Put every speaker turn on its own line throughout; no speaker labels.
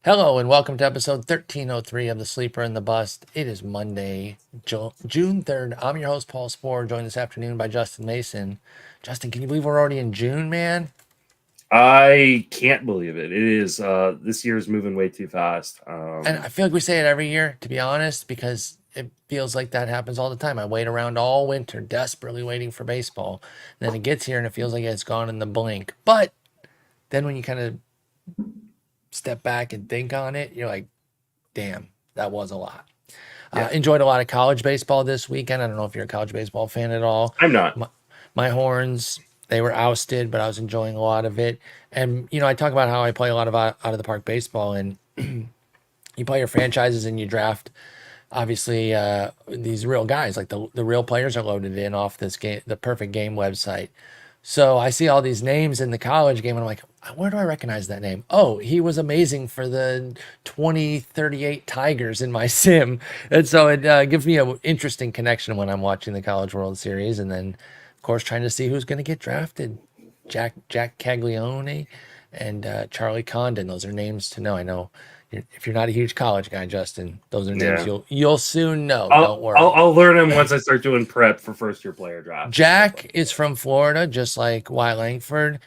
Hello and welcome to episode 1303 of The Sleeper and the Bust. It is Monday, June 3rd. I'm your host, Paul Sporer, joined this afternoon by Justin Mason. Justin, can you believe we're already in June, man?
I can't believe it. It is this year is moving way too fast.
And I feel like we say it every year, to be honest, because it feels like that happens all the time. I wait around all winter, desperately waiting for baseball. And then it gets here and it feels like it's gone in the blink. But then when you kind of step back and think on it, you're like, damn, that was a lot.
Yeah,
Enjoyed a lot of college baseball this weekend. I don't know if you're a college baseball fan at all.
I'm not.
My Horns, they were ousted, but I was enjoying a lot of it. And, I talk about how I play a lot of out of the park baseball, and you play your franchises and you draft, obviously, these real guys. Like the real players are loaded in off this game, the Perfect Game website. So I see all these names in the college game, and I'm like, where do I recognize that name? Oh, he was amazing for the 2038 Tigers in my sim. And so it gives me an interesting connection when I'm watching the College World Series. And then, of course, trying to see who's going to get drafted. Jack Caglione and Charlie Condon. Those are names to know. I know if you're not a huge college guy, Justin, those are names
Yeah,
you'll soon know.
I'll
Don't
I'll,
worry.
I'll learn them once I start doing prep for first year player drafts and stuff like
Jack is from Florida, just like Wyatt Langford.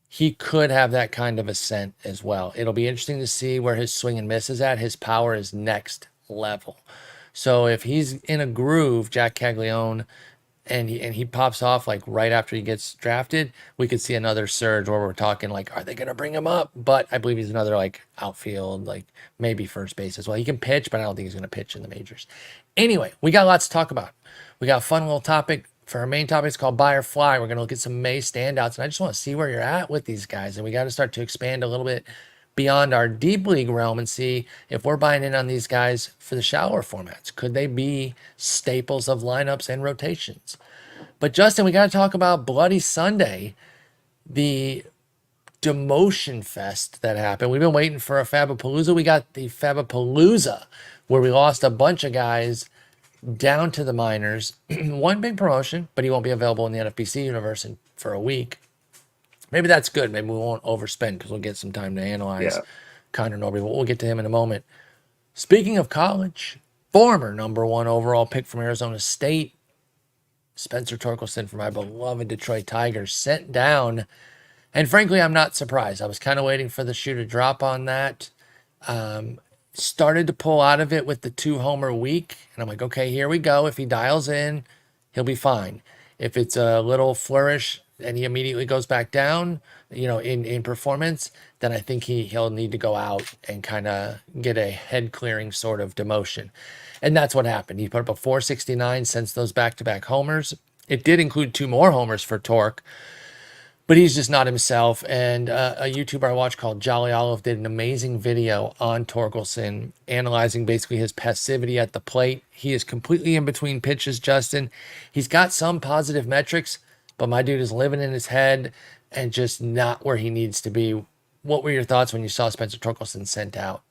He could have that kind of ascent as well. It'll be interesting to see where his swing and miss is at. His power is next level. So if he's in a groove, Jack Caglione, and he pops off like right after he gets drafted, we could see another surge where we're talking like, are they gonna bring him up? But I believe he's another like outfield, like maybe first base as well. He can pitch, but I don't think he's gonna pitch in the majors. Anyway, we got lots to talk about. We got a fun little topic for our main topic. It's called Buy or Fly. We're gonna look at some May standouts, and I just want to see where you're at with these guys. And we got to start to expand a little bit beyond our deep league realm and see if we're buying in on these guys for the shallower formats. Could they be staples of lineups and rotations? But Justin, we got to talk about Bloody Sunday, the demotion fest that happened. We've been waiting for a Fabapalooza. We got the Fabapalooza where we lost a bunch of guys down to the minors. One big promotion, but he won't be available in the NFBC universe for a week. Maybe that's good. Maybe we won't overspend because we'll get some time to analyze
yeah.
Connor Norby. We'll get to him in a moment. Speaking of college, former number one overall pick from Arizona State, Spencer Torkelson from my beloved Detroit Tigers, sent down. And frankly, I'm not surprised. I was kind of waiting for the shoe to drop on that. Started to pull out of it with the 2-homer week. And I'm like, okay, here we go. If he dials in, he'll be fine. If it's a little flourish and he immediately goes back down, in performance, then I think he'll need to go out and kind of get a head clearing sort of demotion. And that's what happened. He put up a 469 since those back-to-back homers. It did include 2 more homers for Torque, but he's just not himself. And a YouTuber I watch called Jolly Olive did an amazing video on Torkelson, analyzing basically his passivity at the plate. He is completely in between pitches, Justin. He's got some positive metrics, but my dude is living in his head and just not where he needs to be. What were your thoughts when you saw Spencer Torkelson sent out?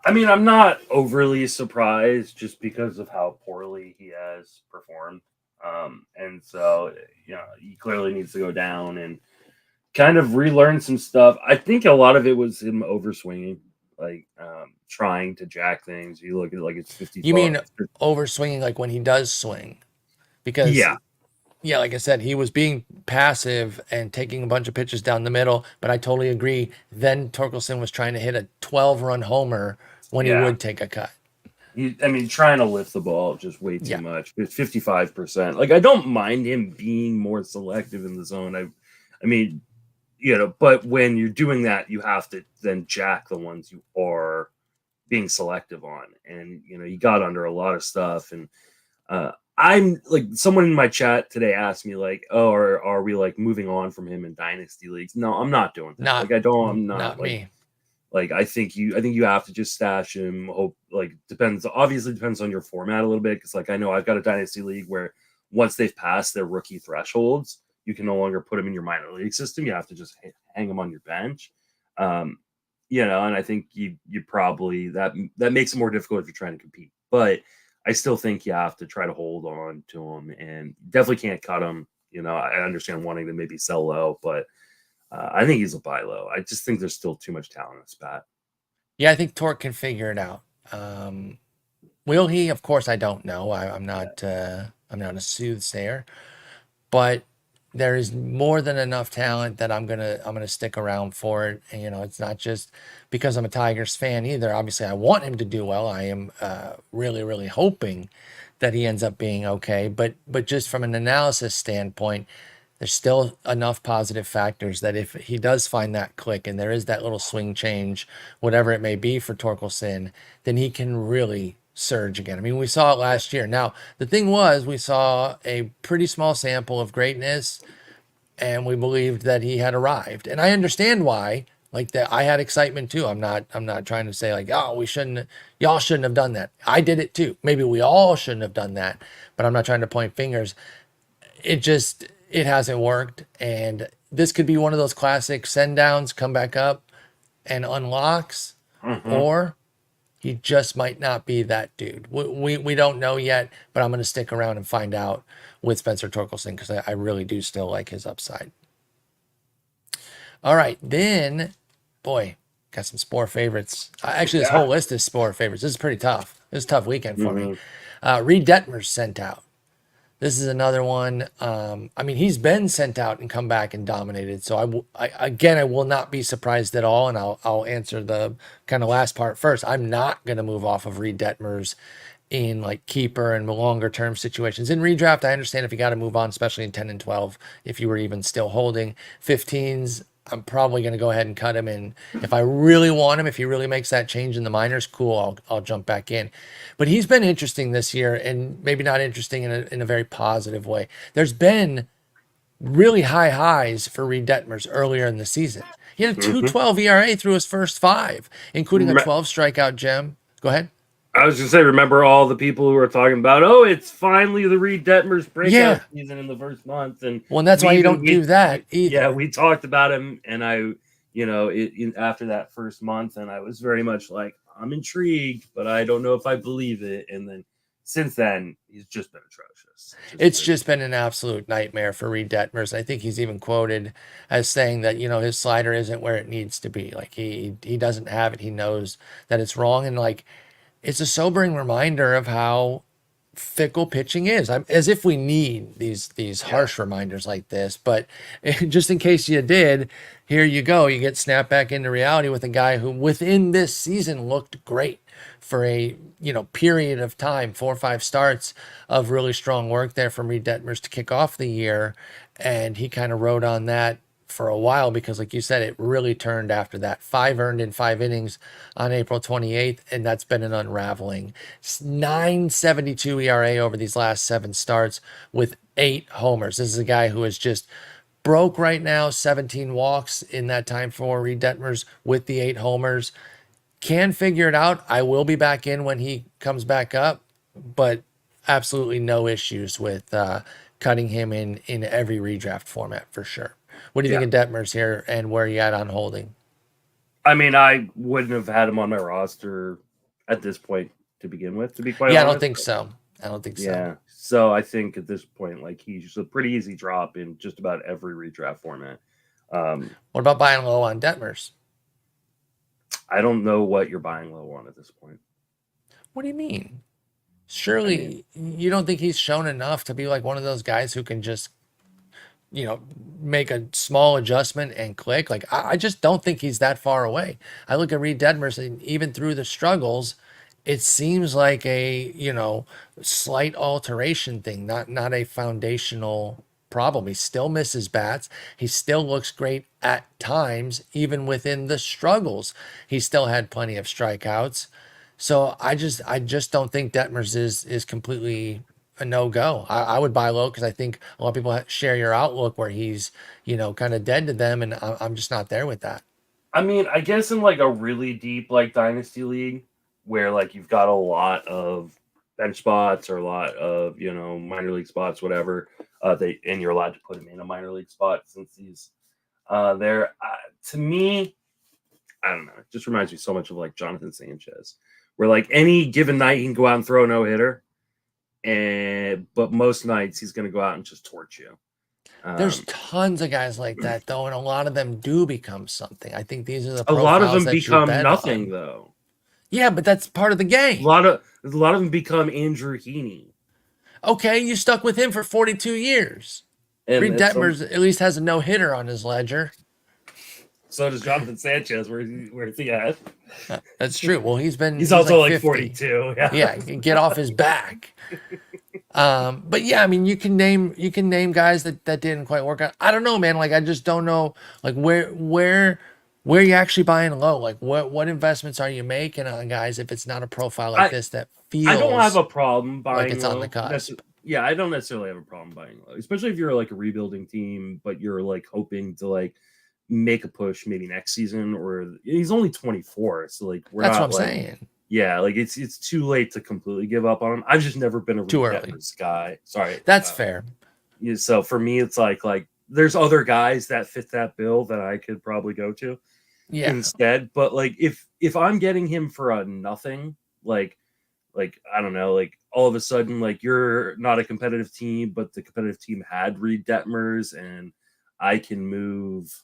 I mean, I'm not overly surprised just because of how poorly he has performed. And so he clearly needs to go down and kind of relearn some stuff. I think a lot of it was him overswinging, like trying to jack things. You look at it like it's
You mean
55.
over swinging like when he does swing? Because
Yeah,
yeah, like I said, he was being passive and taking a bunch of pitches down the middle, but I totally agree. Then Torkelson was trying to hit a 12-run homer when he
yeah.
would take a cut.
I mean, trying to lift the ball just way too
Yeah.
much. It's 55%. Like, I don't mind him being more selective in the zone. I mean, but when you're doing that, you have to then jack the ones you are being selective on. And you got under a lot of stuff. And I'm like, someone in my chat today asked me like, "Oh, are we like moving on from him in dynasty leagues?" No, I'm not doing that.
Not
Like, I don't. I'm not
not
like.
me.
I think you have to just stash him. Hope like obviously depends on your format a little bit because like I know I've got a dynasty league where once they've passed their rookie thresholds, you can no longer put them in your minor league system. You have to just hang them on your bench. Um, and I think you probably that makes it more difficult if you're trying to compete. But I still think you have to try to hold on to him and definitely can't cut him. I understand wanting to maybe sell low, but I think he's a buy low. I just think there's still too much talent in this bat.
Yeah, I think Torque can figure it out. Will he? Of course, I don't know. I'm not. I'm not a soothsayer, but there is more than enough talent that I'm gonna stick around for it. And, it's not just because I'm a Tigers fan either. Obviously, I want him to do well. I am really, really hoping that he ends up being okay. But just from an analysis standpoint, there's still enough positive factors that if he does find that click and there is that little swing change, whatever it may be for Torkelson, then he can really surge again. I mean, we saw it last year. Now, the thing was, we saw a pretty small sample of greatness and we believed that he had arrived. And I understand why. Like that, I had excitement too. I'm not trying to say like, oh, y'all shouldn't have done that. I did it too. Maybe we all shouldn't have done that, but I'm not trying to point fingers. It hasn't worked, and this could be one of those classic send downs, come back up and unlocks, or he just might not be that dude. We don't know yet, but I'm going to stick around and find out with Spencer Torkelson because I really do still like his upside. All right, then, boy, got some Spore favorites. Actually, this whole list is Spore favorites. This is pretty tough. This is a tough weekend for me. Reed Detmer's sent out. This is another one. I mean, he's been sent out and come back and dominated. So I will not be surprised at all. And I'll answer the kind of last part first. I'm not going to move off of Reed Detmers in like keeper and longer term situations. In redraft, I understand if you got to move on, especially in 10 and 12, if you were even still holding 15s. I'm probably going to go ahead and cut him. And if I really want him, if he really makes that change in the minors, cool, I'll jump back in. But he's been interesting this year, and maybe not interesting in a very positive way. There's been really high highs for Reed Detmers earlier in the season. He had a 2.12 ERA through his first 5, including a 12 strikeout gem. Go ahead.
I was gonna say, remember all the people who were talking about, oh, it's finally the Reed Detmers breakout season in the first month, and
that's why you don't do that either.
Yeah, we talked about him, and after that first month, and I was very much like, I'm intrigued, but I don't know if I believe it. And then since then, he's just been atrocious.
It's just been an absolute nightmare for Reed Detmers. I think he's even quoted as saying that, his slider isn't where it needs to be. Like he doesn't have it. He knows that it's wrong. And like, it's a sobering reminder of how fickle pitching is. As if we need these harsh reminders like this, but just in case you did, here you go. You get snapped back into reality with a guy who within this season looked great for a period of time, 4 or 5 starts of really strong work there from Reed Detmers to kick off the year, and he kind of rode on that for a while because, like you said, it really turned after that. 5 earned in 5 innings on April 28th, and that's been an unraveling. 9.72 ERA over these last 7 starts with 8 homers. This is a guy who is just broke right now, 17 walks in that time for Reed Detmers with the 8 homers. Can figure it out. I will be back in when he comes back up, but absolutely no issues with cutting him in every redraft format for sure. What do you think of Detmers here, and where are you at on holding?
I mean, I wouldn't have had him on my roster at this point to begin with, to be quite honest.
I don't think so.
Yeah. So I think at this point, like, he's a pretty easy drop in just about every redraft format.
What about buying low on Detmers?
I don't know what you're buying low on at this point.
What do you mean? Surely you don't think he's shown enough to be like one of those guys who can just, make a small adjustment and click? Like, I just don't think he's that far away. I look at Reed Detmers, and even through the struggles, it seems like a, slight alteration thing, not a foundational problem. He still misses bats. He still looks great at times, even within the struggles. He still had plenty of strikeouts. So I just don't think Detmers is completely a no-go. I would buy low because I think a lot of people share your outlook where he's, kind of dead to them, and I'm just not there with that.
I mean, I guess in like a really deep like dynasty league where like you've got a lot of bench spots or a lot of minor league spots, whatever, and you're allowed to put him in a minor league spot since he's there. To me, I don't know. It just reminds me so much of like Jonathan Sanchez, where like any given night he can go out and throw a no hitter, but most nights he's going to go out and just torch you.
There's tons of guys like that though, and a lot of them do become something. I think these are the
a lot of them
that
become nothing though.
Yeah, but that's part of the game.
A lot of them become Andrew Heaney.
Okay, you stuck with him for 42 years.
And
Reed Detmers at least has a no-hitter on his ledger.
So does Jonathan Sanchez. Where's he at?
That's true. Well, he's
also like
50.
42. Yeah.
Yeah, get off his back. But yeah, I mean, you can name guys that didn't quite work out. I don't know, man. Like, I just don't know, like where you actually buying low. Like, what investments are you making on guys if it's not a profile like this that feels?
I don't have a problem buying
like it's
low.
on the cusp.
Yeah, I don't necessarily have a problem buying low, especially if you're like a rebuilding team, but you're like hoping to like make a push maybe next season. Or he's only 24, so like
that's what I'm saying.
Yeah, like it's too late to completely give up on him. I've just never been a
too early
guy. Sorry,
that's fair.
Yeah, so for me, it's like there's other guys that fit that bill that I could probably go to instead. But like if I'm getting him for a nothing, like I don't know, like all of a sudden like you're not a competitive team, but the competitive team had Reed Detmers, and I can move.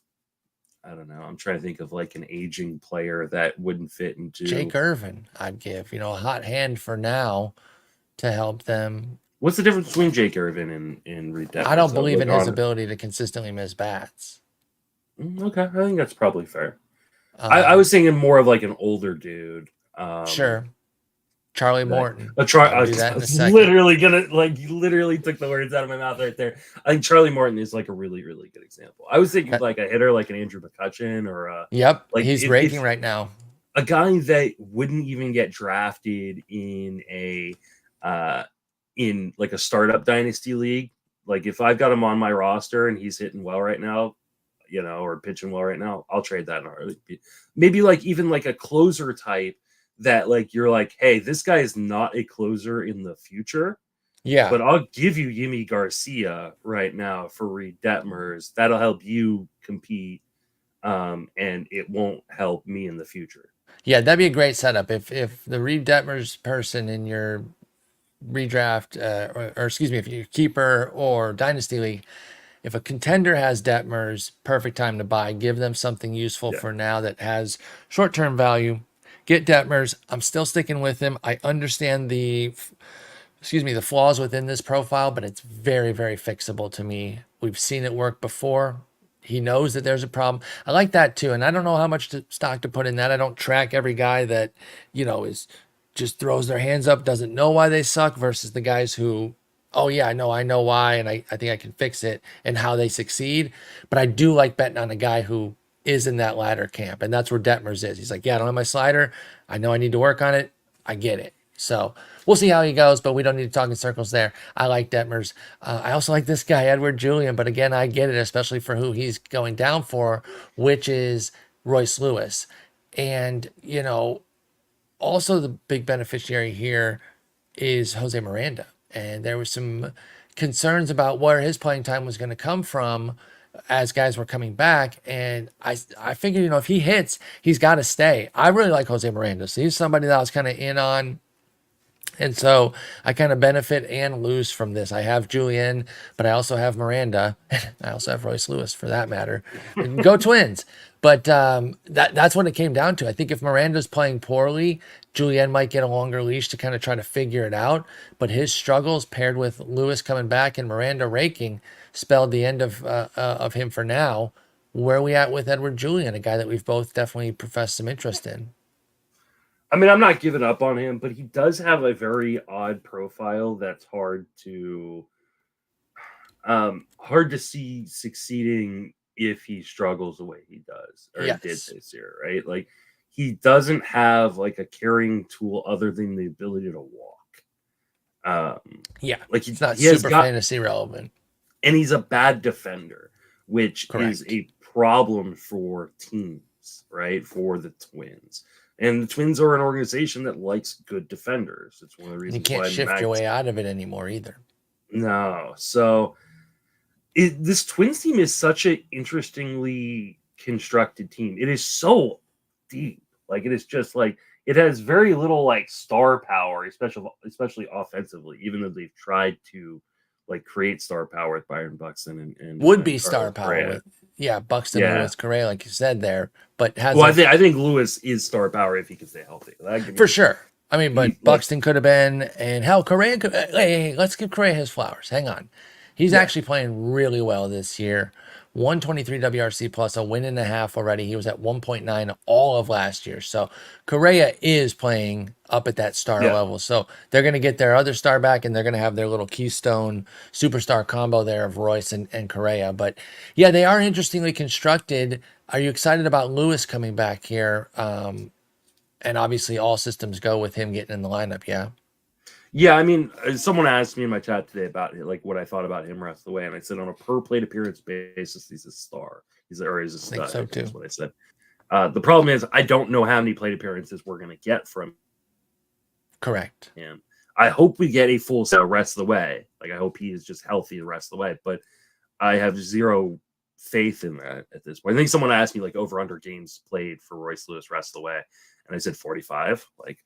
I don't know. I'm trying to think of like an aging player that wouldn't fit into
Jake Irvin. I'd give a hot hand for now to help them.
What's the difference between Jake Irvin and Reed Detmers?
I don't believe in his ability to consistently miss bats.
Okay, I think that's probably fair. I was thinking more of like an older dude.
Sure. Charlie Morton.
I was literally literally took the words out of my mouth right there. I think Charlie Morton is like a really, really good example. I was thinking like a hitter like an Andrew McCutchen or
like he's raking right now.
A guy that wouldn't even get drafted in a in like a startup dynasty league. Like if I've got him on my roster and he's hitting well right now, or pitching well right now, I'll trade that in a heartbeat. Maybe like even like a closer type that like you're like, hey, this guy is not a closer in the future.
Yeah.
But I'll give you Yimi Garcia right now for Reed Detmers. That'll help you compete. And it won't help me in the future.
Yeah, that'd be a great setup. If the Reed Detmers person in your redraft, or excuse me, if you're keeper or dynasty league, if a contender has Detmers, perfect time to buy. Give them something useful for now that has short-term value. Get Detmers. I'm still sticking with him. I understand the flaws within this profile, but it's very, very fixable to me. We've seen it work before. He knows that there's a problem. I like that too. And I don't know how much stock to put in that. I don't track every guy that, is just throws their hands up, doesn't know why they suck versus the guys who, oh yeah, I know why. And I think I can fix it and how they succeed. But I do like betting on a guy who is in that latter camp. And that's where Detmers is. He's like, yeah, I don't have my slider. I know I need to work on it. I get it. So we'll see how he goes, but we don't need to talk in circles there. I like Detmers. I also like this guy, Edward Julian, but again, I get it, especially for who he's going down for, which is Royce Lewis. And, also the big beneficiary here is Jose Miranda. And there was some concerns about where his playing time was going to come from as guys were coming back. And I figured, if he hits, he's got to stay. I really like Jose Miranda. So he's somebody that I was kind of in on. And so I kind of benefit and lose from this. I have Julian, but I also have Miranda. I also have Royce Lewis for that matter. Go Twins. But that's what it came down to. I think if Miranda's playing poorly, Julian might get a longer leash to kind of try to figure it out. But his struggles paired with Lewis coming back and Miranda raking spelled the end of him for now. Where are we at with Edward Julian, a guy that we've both definitely professed some interest in?
I mean, I'm not giving up on him, but he does have a very odd profile that's hard to see succeeding if he struggles the way he does or he did this year, right? Like he doesn't have like a carrying tool other than the ability to walk.
Like he's not super fantasy relevant,
and he's a bad defender, which is a problem for teams, right? For the Twins. And the Twins are an organization that likes good defenders. It's one of the reasons
you can't shift your way out of it anymore either.
No. So this Twins team is such an interestingly constructed team. It is so deep. Like it is just like it has very little like star power, especially offensively, even though they've tried to like create star power with Byron Buxton and
Would be star
Carlos
power
Correa.
with Buxton,
Yeah.
Lewis, Correa, like you said there, but
Well, I think Lewis is star power if he can stay healthy.
for sure. I mean, but
Like-
Buxton could have been, and hell, Correa could. Hey, let's give Correa his flowers. Hang on, he's actually playing really well this year. 123 WRC plus, a win and a half already. He was at 1.9 all of last year. So Correa is playing up at that star level. So they're going to get their other star back, and they're going to have their little Keystone superstar combo there of Royce and Correa. But yeah, they are interestingly constructed. Are you excited about Lewis coming back here? And obviously all systems go with him getting in the lineup. Yeah.
Yeah, I mean, someone asked me in my chat today about like what I thought about him rest of the way, and I said on a per plate appearance basis, he's a star. He's a stud.
I think so too.
That's what I said. The problem is I don't know how many plate appearances we're going to get from
Correct.
him. I hope we get a full set rest of the way. Like I hope he is just healthy the rest of the way, but I have zero faith in that at this point. I think someone asked me like over under games played for Royce Lewis rest of the way, and I said 45. Like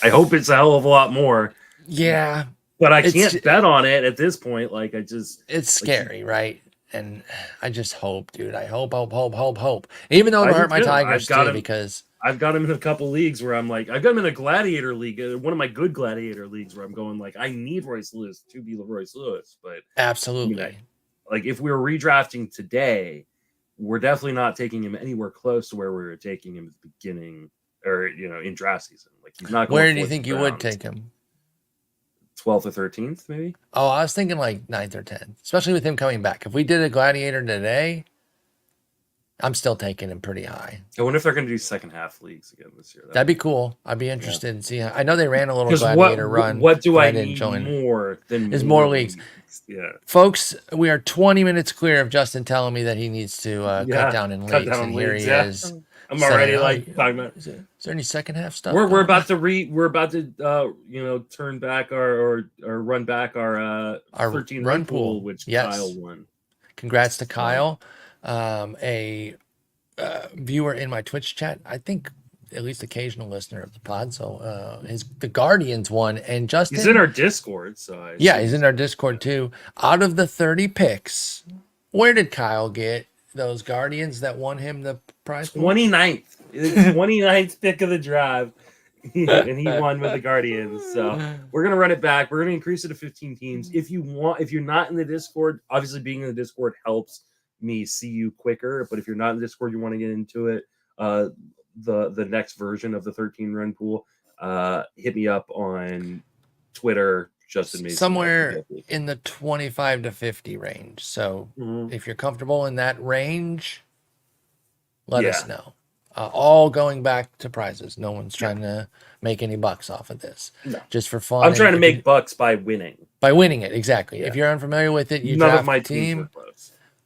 I hope it's a hell of a lot more.
Yeah.
But I can't bet on it at this point. Like
it's scary, right? And I just hope, dude. I hope. Even though it'll hurt my Tigers too, because
I've got him in a couple leagues where I'm like, I've got him in a gladiator league, one of my good gladiator leagues where I'm going like, I need Royce Lewis to be Royce Lewis. But
absolutely,
like if we were redrafting today, we're definitely not taking him anywhere close to where we were taking him at the beginning or in draft season. Like he's not.
Where do you think you would take him?
12th or 13th, maybe.
Oh, I was thinking like 9th or 10th, especially with him coming back. If we did a gladiator today, I'm still taking him pretty high.
I wonder if they're going to do second half leagues again this year.
That'd be cool. I'd be interested in seeing. I know they ran a little gladiator run.
What do I need more than
is more leagues?
Yeah,
folks, we are 20 minutes clear of Justin telling me that he needs to cut down in leagues, and here he is.
I'm already like talking about.
Is there any second half stuff?
We're about to turn back or run back our 13 run pool, which Kyle won.
Congrats to Kyle, a viewer in my Twitch chat. I think at least occasional listener of the pod. So the Guardians won, and Justin,
he's in our Discord. So
he's in our Discord too. Out of the 30 picks, where did Kyle get those Guardians that won him the prize?
29th. 29th pick of the drive. And he won with the Guardians. So we're gonna run it back. We're gonna increase it to 15 teams. If you're not in the Discord, obviously being in the Discord helps me see you quicker. But if you're not in the Discord, you want to get into it, the next version of the 13 run pool, hit me up on Twitter. Justin Mason,
somewhere in the 25 to 50 range. So if you're comfortable in that range, let us know. All going back to prizes. No one's trying to make any bucks off of this. No. Just for fun.
I'm trying to make bucks by winning.
By winning it, exactly. Yeah. If you're unfamiliar with it, you
None
draft
of my
a team.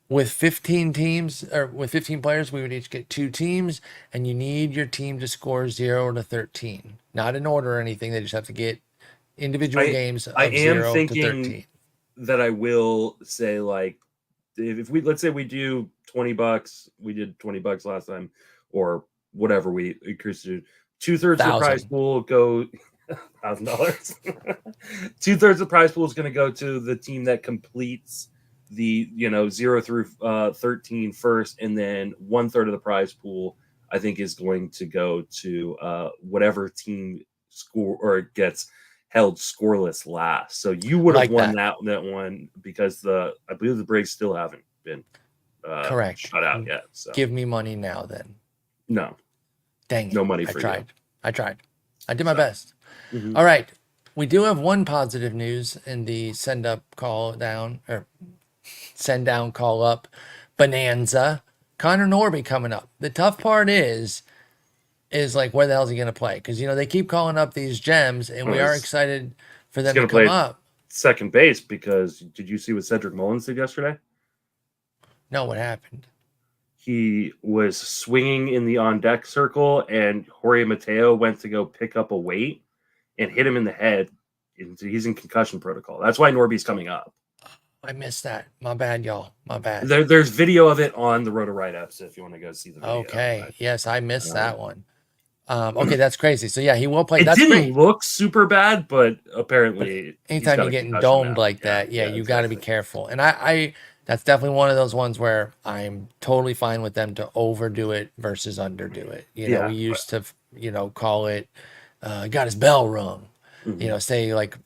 With 15 teams, or with 15 players, we would each get 2 teams, and you need your team to score 0 to 13. Not in order or anything. They just have to get individual games of 0 to 13.
That I will say, like, if we, let's say we do $20, we did $20 last time, or whatever we increased to, 2/3 of the prize pool go $1,000. 2/3 of the prize pool is going to go to the team that completes the 0 through 13 first, and then 1/3 of the prize pool I think is going to go to whatever team score or gets held scoreless last. So you would have won that one because I believe the Braves still haven't been
correct
shut out yet. So
give me money now then.
No.
Dang it.
No money for
you. I tried. I did my best. All right. We do have one positive news in the send down, call up bonanza. Connor Norby coming up. The tough part is like, where the hell is he going to play? Because, they keep calling up these gems, and we are excited for them to come up.
Second base, because did you see what Cedric Mullins did yesterday?
No, what happened?
He was swinging in the on-deck circle, and Jorge Mateo went to go pick up a weight and hit him in the head. He's in concussion protocol. That's why Norby's coming up.
I missed that. My bad, y'all. My bad.
There's video of it on the Roto Write-Ups if you want to go see the video.
Okay. Yes, I missed that one. Okay, that's crazy. So yeah, he will play.
It
That's
didn't
great.
look super bad, but
But
apparently he's
anytime
got
you're
a
getting
concussion
domed
now.
like
Yeah,
that, yeah,
yeah,
you got to be
exactly.
careful. And I that's definitely one of those ones where I'm totally fine with them to overdo it versus underdo it. You know,
Yeah,
we used to, call it, got his bell rung.
mhm.
Say like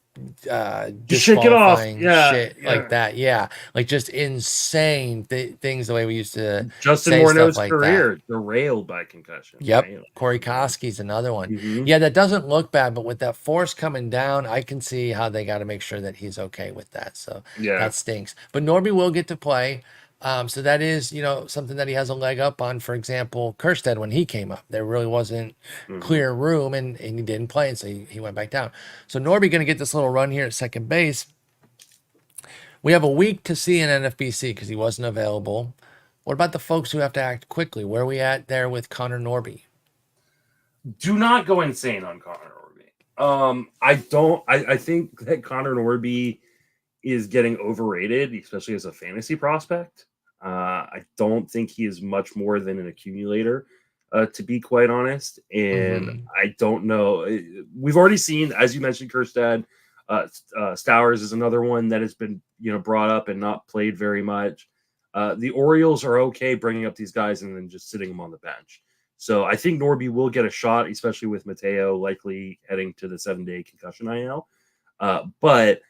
Just shake it off.
disqualifying
Yeah,
shit like
yeah.
that. Yeah, like just insane things the way we used to
Justin
say stuff
Morneau's
like that.
career derailed by concussion,
Yep.
right? Like,
Corey
yeah.
Koski's another one.
Hmm.
Yeah, that doesn't look bad, but with that force coming down, I can see how they got to make sure that he's okay with that. So
Yeah.
that stinks. But Norby will get to play. So that is, something that he has a leg up on. For example, Kerstead, when he came up, there really wasn't
Hmm.
clear room and he didn't play. And so he went back down. So Norby going to get this little run here at second base. We have a week to see an NFBC because he wasn't available. What about the folks who have to act quickly? Where are we at there with Connor Norby?
Do not go insane on Connor Norby. I don't. I think that Connor Norby is getting overrated, especially as a fantasy prospect. I don't think he is much more than an accumulator, to be quite honest. And
Mm-hmm.
I don't know. We've already seen, as you mentioned, Kerstad. Stowers is another one that has been brought up and not played very much. The Orioles are okay bringing up these guys and then just sitting them on the bench. So I think Norby will get a shot, especially with Mateo likely heading to the 7-day concussion IL. But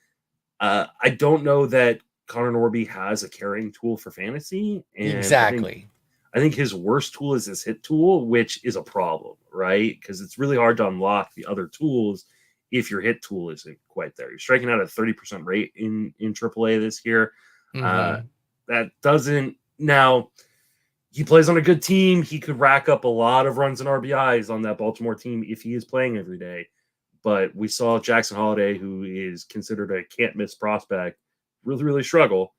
I don't know that Connor Norby has a carrying tool for fantasy, and
Exactly.
I think his worst tool is his hit tool, which is a problem, right? Because it's really hard to unlock the other tools if your hit tool isn't quite there. You're striking out a 30% rate in AAA this year. Uh,
Mm-hmm.
that doesn't now. He plays on a good team. He could rack up a lot of runs and RBIs on that Baltimore team if he is playing every day. But we saw Jackson Holiday, who is considered a can't miss prospect, really, really struggle.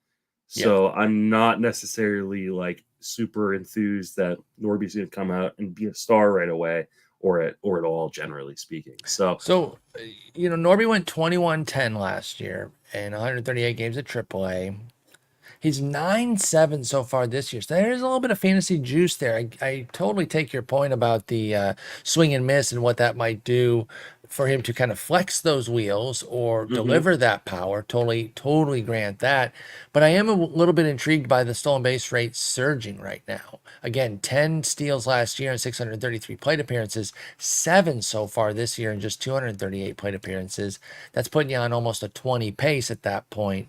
Yeah.
So I'm not necessarily like super enthused that Norby's going to come out and be a star right away, or at all, generally speaking. So
So, Norby went 21-10 last year and 138 games at AAA. He's 9-7 so far this year. So there's a little bit of fantasy juice there. I totally take your point about the swing and miss and what that might do for him to kind of flex those wheels or
mhm.
deliver that power. Totally, totally grant that. But I am a little bit intrigued by the stolen base rate surging right now. Again, 10 steals last year and 633 plate appearances, 7 so far this year and just 238 plate appearances. That's putting you on almost a 20 pace at that point.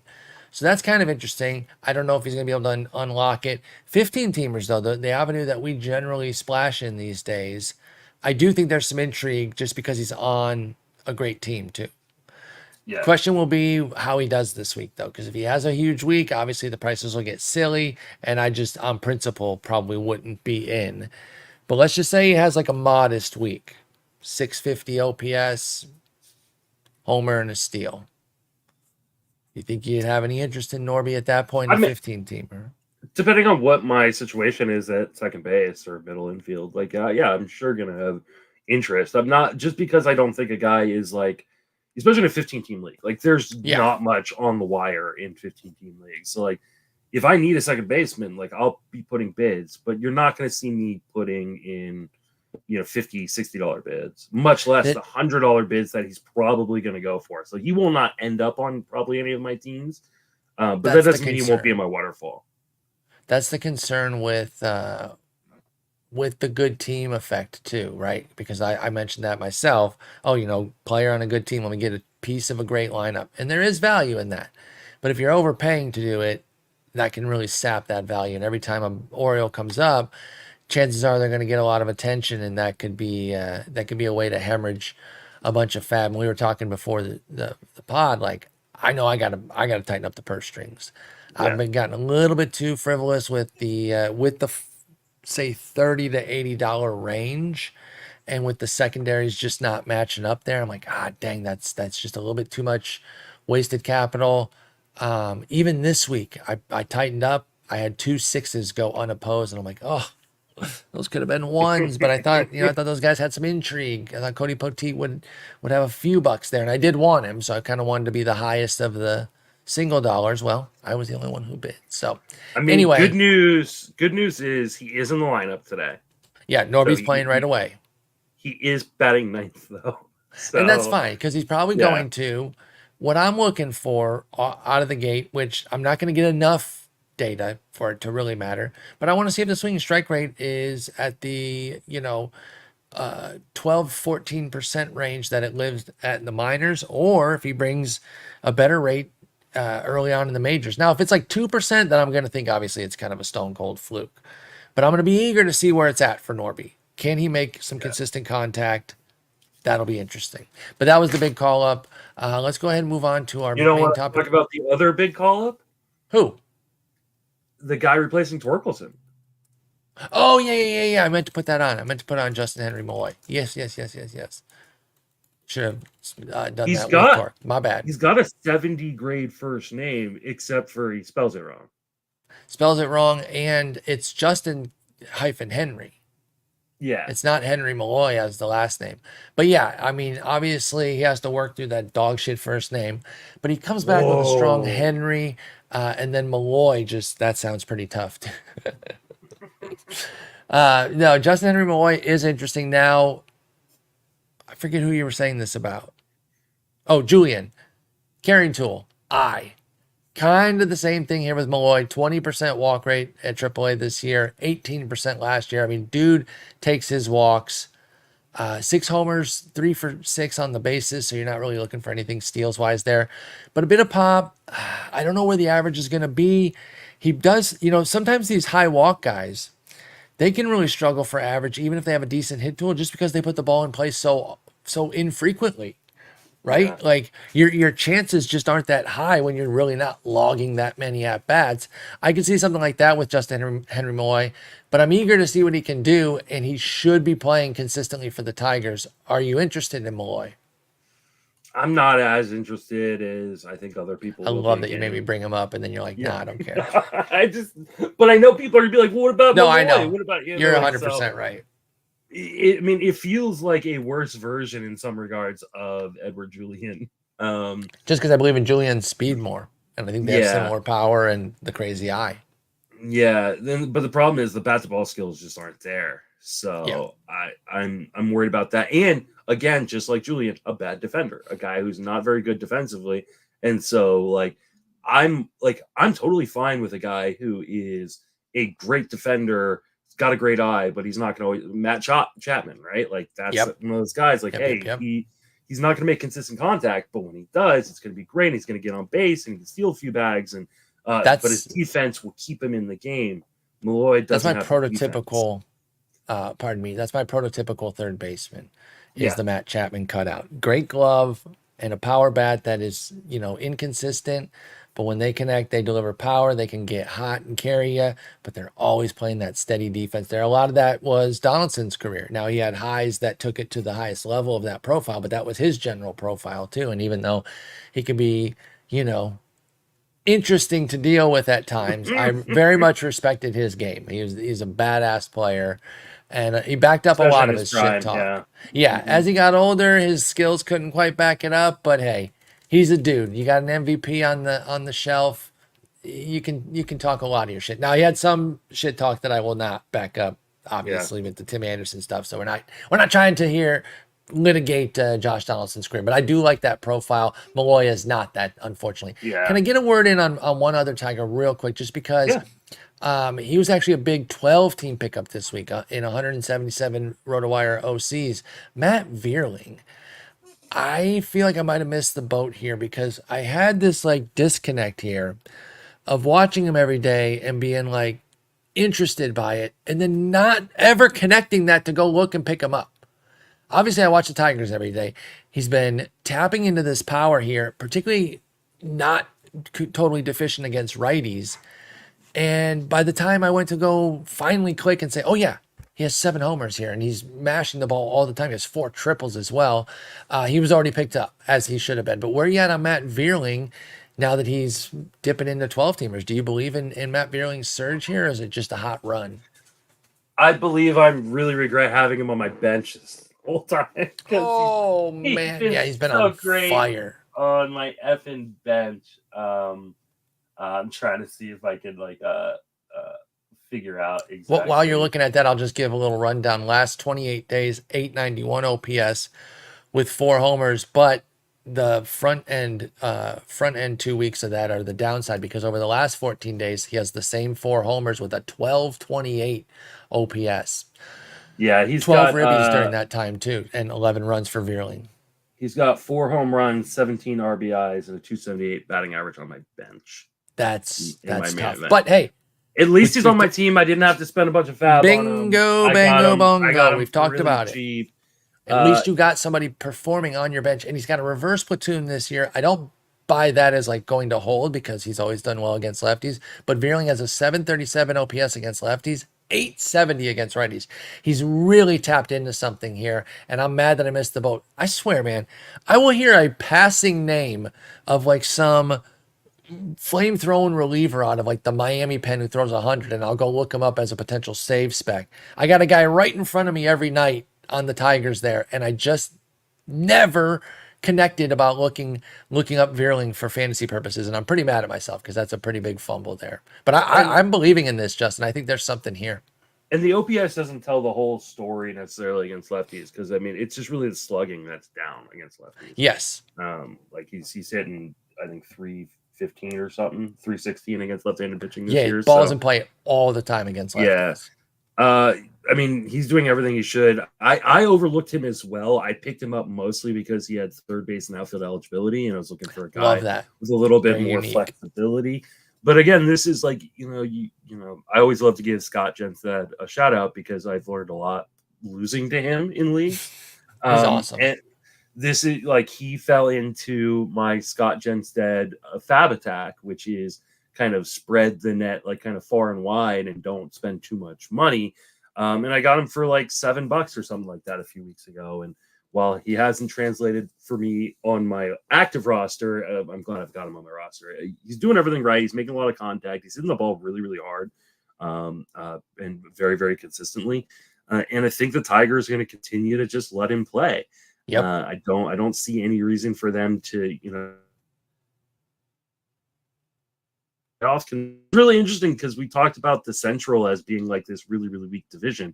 So that's kind of interesting. I don't know if he's going to be able to unlock it. 15 teamers, though, the avenue that we generally splash in these days, I do think there's some intrigue just because he's on a great team, too.
Yeah.
Question will be how he does this week, though, because if he has a huge week, obviously the prices will get silly, and I just, on principle, probably wouldn't be in. But let's just say he has like a modest week 650 OPS, homer, and a steal. You think you'd have any interest in Norby at that point in
I
a
mean,
15 teamer?
depending on what my situation is at second base or middle infield, like yeah, I'm sure gonna have interest. I'm not just because I don't think a guy is like, especially in a 15 team league. Like there's
Yeah.
not much on the wire in 15 team leagues. So like if I need a second baseman, like I'll be putting bids, but you're not going to see me putting in 50 $60 bids, much less the
That
$100 bids that he's probably going to go for. So he will not end up on probably any of my teams, but that
that's the
doesn't mean he won't be in
concern.
my waterfall.
That's the concern with the good team effect too, right? Because I mentioned that myself. Oh, player on a good team, let me get a piece of a great lineup. And there is value in that. But if you're overpaying to do it, that can really sap that value. And every time an Oriole comes up, chances are they're going to get a lot of attention, and that could be a way to hemorrhage a bunch of fab. And we were talking before the pod, like I gotta tighten up the purse strings. I've
Yeah.
been gotten a little bit too frivolous with the say $30 to $80 range, and with the secondaries just not matching up there. I'm like, dang, that's just a little bit too much wasted capital. Even this week, I tightened up. I had 2 6s go unopposed, and I'm like, oh, those could have been ones, but I thought those guys had some intrigue. I thought Cody Poteet would have a few bucks there, and I did want him, so I kind of wanted to be the highest of the single dollars. Well, I was the only one who bid. So
I mean, good
anyway,
news. Good news is he is in the lineup today.
yeah,
So
Norby's playing right away.
He is batting ninth though,
And that's
so
fine because he's probably
yeah,
going to. What I'm looking for out of the gate, which I'm not going to get enough data for it to really matter, but I want to see if the swinging strike rate is at the 12-14% range that it lives at in the minors, or if he brings a better rate early on in the majors. Now, if it's like 2%, then I'm going to think obviously it's kind of a stone cold fluke. But I'm going to be eager to see where it's at for Norby. Can he make some consistent contact? That'll be interesting. But that was the big call up. Let's go ahead and move on to our
you know
main
what?
topic.
Talk about the other big call up.
Who?
The guy replacing Torkelson.
Oh, yeah. I meant to put that on. I meant to put on Justin Henry Malloy. Yes. Should have done that with Torque. My bad.
He's got a 70 grade first name, except for he spells it wrong.
Spells it wrong, and it's Justin-Henry.
Yeah.
It's not Henry Malloy as the last name. But yeah, I mean, obviously he has to work through that dog shit first name. But he comes back with a strong Henry, and then Malloy, that sounds pretty tough. No, Justin Henry Malloy is interesting. Now, I forget who you were saying this about. Oh, Julian. Carrying tool. Kind of the same thing here with Malloy. 20% walk rate at AAA this year, 18% last year. I mean, dude takes his walks. 6 homers, 3 for 6 on the bases, so you're not really looking for anything steals-wise there. But a bit of pop. I don't know where the average is going to be. He does, sometimes these high walk guys, they can really struggle for average, even if they have a decent hit tool, just because they put the ball in play so infrequently. Right?
Yeah.
Like your chances just aren't that high when you're really not logging that many at bats. I can see something like that with Justin Henry Malloy, but I'm eager to see what he can do, and he should be playing consistently for the Tigers. Are you interested in Malloy?
I'm not as interested as I think other people.
I love that you made me bring him up, and then you're like, nah, I don't care.
But I know people are gonna be like, well, what about Malloy?
I know.
What about you?
You're 100% right.
It feels like a worse version in some regards of Edward Julian.
Just because I believe in Julian's speed more, and I think they have similar power and the crazy eye.
Yeah, but the problem is the bat to ball skills just aren't there. So I'm worried about that. And again, just like Julian, a bad defender, a guy who's not very good defensively. And so I'm totally fine with a guy who is a great defender, got a great eye, but he's not going to always Matt Chapman, right? Like that's one of those guys. He's not going to make consistent contact, but when he does, it's going to be great. And he's going to get on base and he can steal a few bags, and but his defense will keep him in the game. Malloy doesn't.
That's my prototypical. That's my prototypical third baseman. Is the Matt Chapman cutout? Great glove and a power bat that is inconsistent. But when they connect, they deliver power. They can get hot and carry you, but they're always playing that steady defense there. A lot of that was Donaldson's career. Now, he had highs that took it to the highest level of that profile, but that was his general profile too. And even though he could be, interesting to deal with at times, I very much respected his game. He's a badass player, and he backed up a lot of his shit talk. As he got older, his skills couldn't quite back it up, but hey, he's a dude. You got an MVP on the shelf. You can talk a lot of your shit. Now, he had some shit talk that I will not back up, obviously, with the Tim Anderson stuff. So we're not trying to litigate Josh Donaldson's career, but I do like that profile. Malloy is not that, unfortunately. Can I get a word in on one other Tiger real quick, just because he was actually a big 12 team pickup this week in 177 RotoWire OCs. Matt Vierling. I feel like I might have missed the boat here because I had this disconnect here of watching him every day and being interested by it, and then not ever connecting that to go look and pick him up. Obviously, I watch the Tigers every day. He's been tapping into this power here, particularly not totally deficient against righties. And by the time I went to go finally click and say, oh yeah, he has 7 homers here, and he's mashing the ball all the time. He has 4 triples as well. He was already picked up, as he should have been. But where are you at on Matt Vierling now that he's dipping into 12-teamers? Do you believe in Matt Vierling's surge here, or is it just a hot run?
I believe I really regret having him on my bench this whole time.
Oh, man. He's been on fire.
On my effing bench. I'm trying to see if I could figure out
Well, while you're
exactly.
looking at that, I'll just give a little rundown. Last 28 days, 891 OPS with 4 homers, but the front end 2 weeks of that are the downside because over the last 14 days, he has the same 4 homers with a 1228 OPS.
Yeah,
12 ribbies during that time too, and 11 runs for Vierling.
he's got 4 home runs, 17 RBIs, and a 278 batting average on my bench.
That's
in my main
tough.
event.
But hey,
at least he's on my team. I didn't have to spend a bunch of fab on him.
Bingo,
I
bango,
got
bongo.
him
We've talked
really
about
cheap.
it. At least you got somebody performing on your bench, and he's got a reverse platoon this year. I don't buy that as like going to hold because he's always done well against lefties. But Vierling has a 737 OPS against lefties, 870 against righties. He's really tapped into something here, and I'm mad that I missed the boat. I swear, man, I will hear a passing name of like some flame-throwing reliever out of like the Miami Pen who throws 100, and I'll go look him up as a potential save spec. I got a guy right in front of me every night on the Tigers there, and I just never connected about looking up Vierling for fantasy purposes, and I'm pretty mad at myself because that's a pretty big fumble there. But I'm believing in this, Justin. I think there's something here.
And the OPS doesn't tell the whole story necessarily against lefties because I mean it's just really the slugging that's down against lefties.
Yes.
Like he's hitting I think 315 or something, 316 against left-handed pitching this
Yeah,
year.
balls in play all the time against lefties.
Yeah. I mean, he's doing everything he should. I overlooked him as well. I picked him up mostly because he had third base and outfield eligibility, and I was looking for a guy with a little bit more flexibility. But again, this is like, you know, I always love to give Scott Jenstad a shout out because I've learned a lot losing to him in leagues.
He's awesome.
And this is like he fell into my Scott Jenstad fab attack, which is kind of spread the net like kind of far and wide and don't spend too much money. And I got him for like $7 or something like that a few weeks ago. And while he hasn't translated for me on my active roster, I'm glad I've got him on my roster. He's doing everything right. He's making a lot of contact. He's hitting the ball really, really hard and very, very consistently. And I think the Tigers are going to continue to just let him play.
Yep.
I don't see any reason for them to, It's really interesting because we talked about the Central as being like this really, really weak division.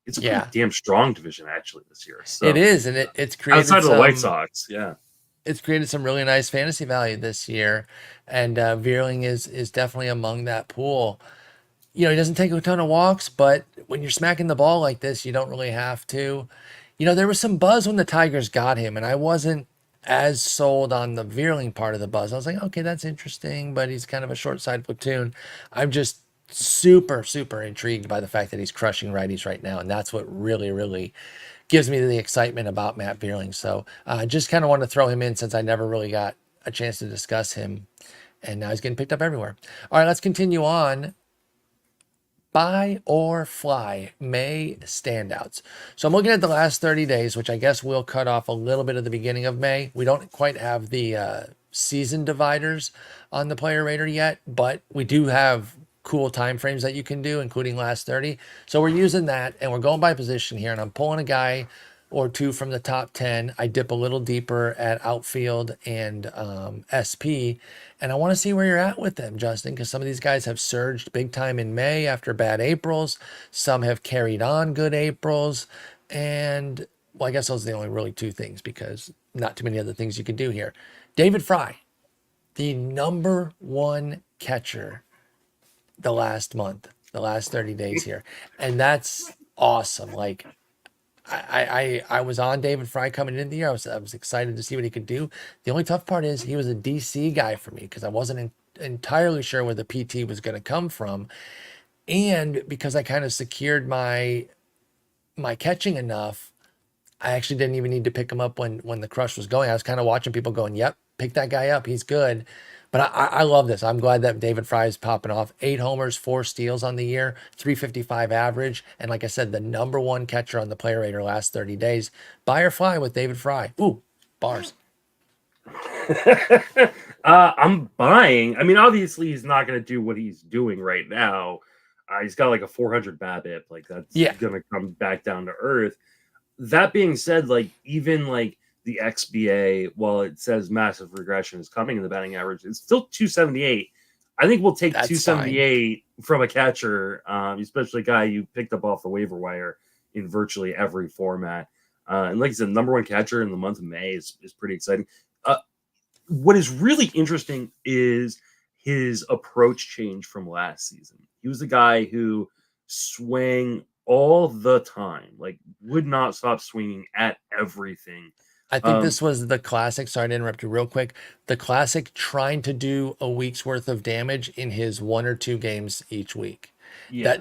It's a pretty damn strong division actually this year. So
it is, and it's created
outside of the White Sox,
it's created some really nice fantasy value this year, and Vierling is definitely among that pool. You know, he doesn't take a ton of walks, but when you're smacking the ball like this, you don't really have to. You know, there was some buzz when the Tigers got him, and I wasn't as sold on the Vierling part of the buzz. I was like, okay, that's interesting, but he's kind of a short side platoon. I'm just super, super intrigued by the fact that he's crushing righties right now, and that's what really, really gives me the excitement about Matt Vierling. So I just kind of want to throw him in since I never really got a chance to discuss him, and now he's getting picked up everywhere. All right, let's continue on. Buy or fly May standouts. So I'm looking at the last 30 days, which I guess will cut off a little bit of the beginning of May. We don't quite have the season dividers on the player rater yet, but we do have cool time frames that you can do, including last 30. So we're using that, and we're going by position here, and I'm pulling a guy or two from the top 10. I dip a little deeper at outfield and SP, and I want to see where you're at with them, Justin, because some of these guys have surged big time in May after bad Aprils. Some have carried on good Aprils, and well, I guess those are the only really two things because not too many other things you could do here. David Fry, the #1 catcher the last month, the last 30 days here, and that's awesome. Like, I was on David Fry coming into the year. I was excited to see what he could do. The only tough part is he was a DC guy for me because I wasn't entirely sure where the PT was going to come from, and because I kind of secured my catching enough, I actually didn't even need to pick him up when the crush was going. I was kind of watching people going, "Yep, pick that guy up. He's good." But I love this. I'm glad that David Fry is popping off. 8 homers, 4 steals on the year, 355 average. And like I said, the #1 catcher on the player rater last 30 days. Buy or fly with David Fry. Ooh, bars.
I'm buying. I mean, obviously, he's not going to do what he's doing right now. He's got like a 400 BABIP. Like, that's going to come back down to earth. That being said, like, even like the XBA, while it says massive regression is coming in the batting average, it's still 278. I think we'll take
That's fine.
278 from a catcher, especially a guy you picked up off the waiver wire in virtually every format. And like I said, number one catcher in the month of May is pretty exciting. What is really interesting is his approach change from last season. He was a guy who swung all the time, like would not stop swinging at everything.
I think this was the classic. Sorry to interrupt you real quick. The classic trying to do a week's worth of damage in his 1 or 2 games each week.
Yeah.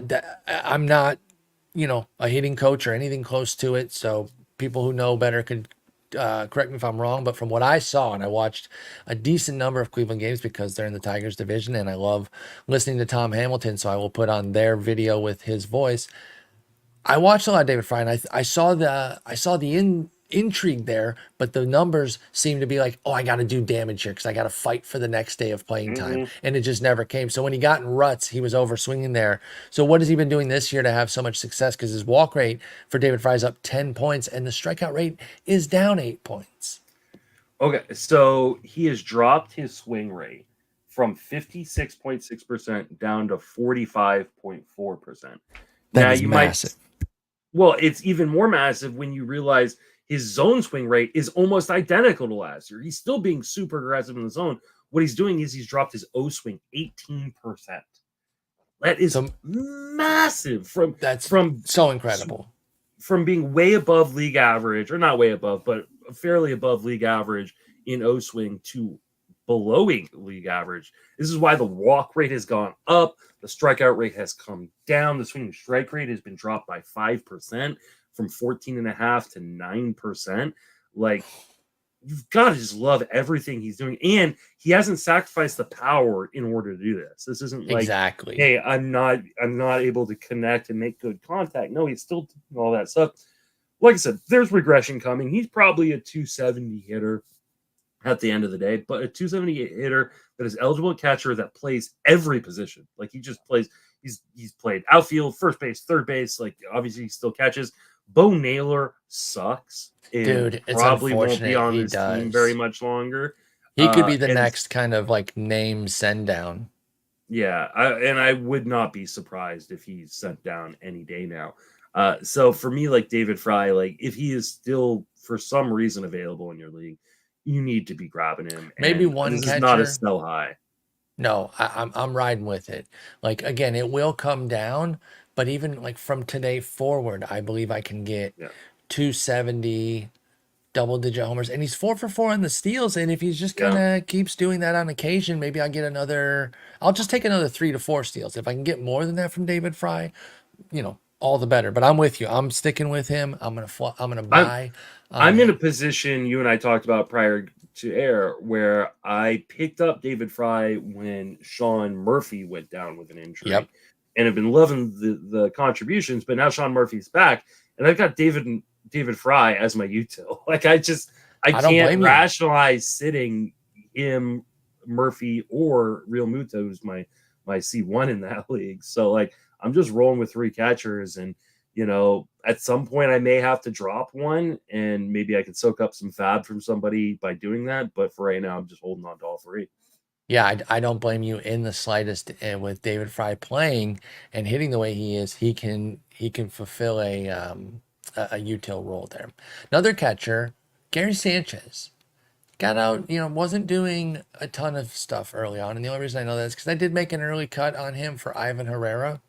I'm not, a hitting coach or anything close to it. So people who know better could correct me if I'm wrong. But from what I saw, and I watched a decent number of Cleveland games because they're in the Tigers division, and I love listening to Tom Hamilton. So I will put on their video with his voice. I watched a lot of David Fry, and I saw the intrigue there, but the numbers seem to be like, oh, I got to do damage here because I got to fight for the next day of playing time, and it just never came. So when he got in ruts, he was over swinging there. So what has he been doing this year to have so much success? Because his walk rate for David Fry is up 10 points, and the strikeout rate is down 8 points.
Okay, so he has dropped his swing rate from 56.6% down to 45.4%.
That
Now
is
you
massive.
well, it's even more massive when you realize his zone swing rate is almost identical to last year. He's still being super aggressive in the zone. What he's doing is he's dropped his O swing 18%. That is
So
massive
that's
from
so incredible.
from being way above league average, or not way above, but fairly above league average in O swing to below league average. This is why the walk rate has gone up, the strikeout rate has come down, the swinging strike rate has been dropped by 5% from 14.5 to 9%. Like, you've got to just love everything he's doing, and he hasn't sacrificed the power in order to do this. This isn't like,
Exactly.
hey, I'm not able to connect and make good contact. No, he's still doing all that stuff. Like I said, there's regression coming. He's probably a 270 hitter at the end of the day, but a 270 hitter that is eligible at catcher that plays every position. Like, he just plays. He's played outfield, first base, third base. Like, obviously he still catches. Bo Naylor sucks and
Dude, it's
probably won't be
unfortunate
on
he
this team very
does.
much longer.
He could be the
And
next kind of like name send down.
yeah, I would not be surprised if he's sent down any day now. So for me, like David Fry, like if he is still for some reason available in your league, you need to be grabbing him.
Maybe
And
one
this is not a
catcher.
sell high.
No, I'm riding with it. Like again, it will come down, but even like from today forward, I believe I can get
Yeah,
270 double digit homers, and he's 4 for 4 on the steals. And if he's just kind
yeah.
of keeps doing that on occasion, maybe I'll get another. I'll just take another 3 to 4 steals. If I can get more than that from David Fry, all the better. But I'm with you. I'm sticking with him. I'm gonna
I'm
buy on
I'm in a
him.
position you and I talked about prior to air where I picked up David Fry when Sean Murphy went down with an injury,
Yep.
and have been loving the contributions. But now Sean Murphy's back, and I've got David Fry as my util. Like, I
I don't
can't
blame you.
rationalize sitting him, Murphy, or Real Muto, who's my C1 in that league. So like, I'm just rolling with 3 catchers, and at some point I may have to drop one, and maybe I could soak up some fab from somebody by doing that. But for right now, I'm just holding on to all 3.
Yeah, I don't blame you in the slightest. And with David Fry playing and hitting the way he is, he can fulfill a util role there. Another catcher, Gary Sanchez, got out. Wasn't doing a ton of stuff early on, and the only reason I know that is because I did make an early cut on him for Ivan Herrera,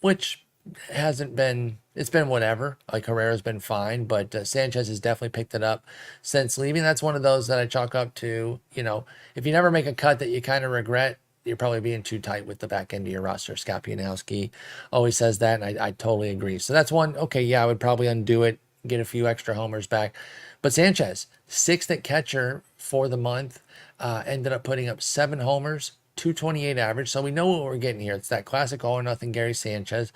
which hasn't been. It's been whatever. Like Herrera's been fine, but Sanchez has definitely picked it up since leaving. That's one of those that I chalk up to. If you never make a cut that you kind of regret, you're probably being too tight with the back end of your roster. Scott Pianowski always says that, and I totally agree. So that's one. Okay, yeah, I would probably undo it, get a few extra homers back. But Sanchez, 6th at catcher for the month, ended up putting up 7 homers, 228 average. So we know what we're getting here. It's that classic all or nothing Gary Sanchez.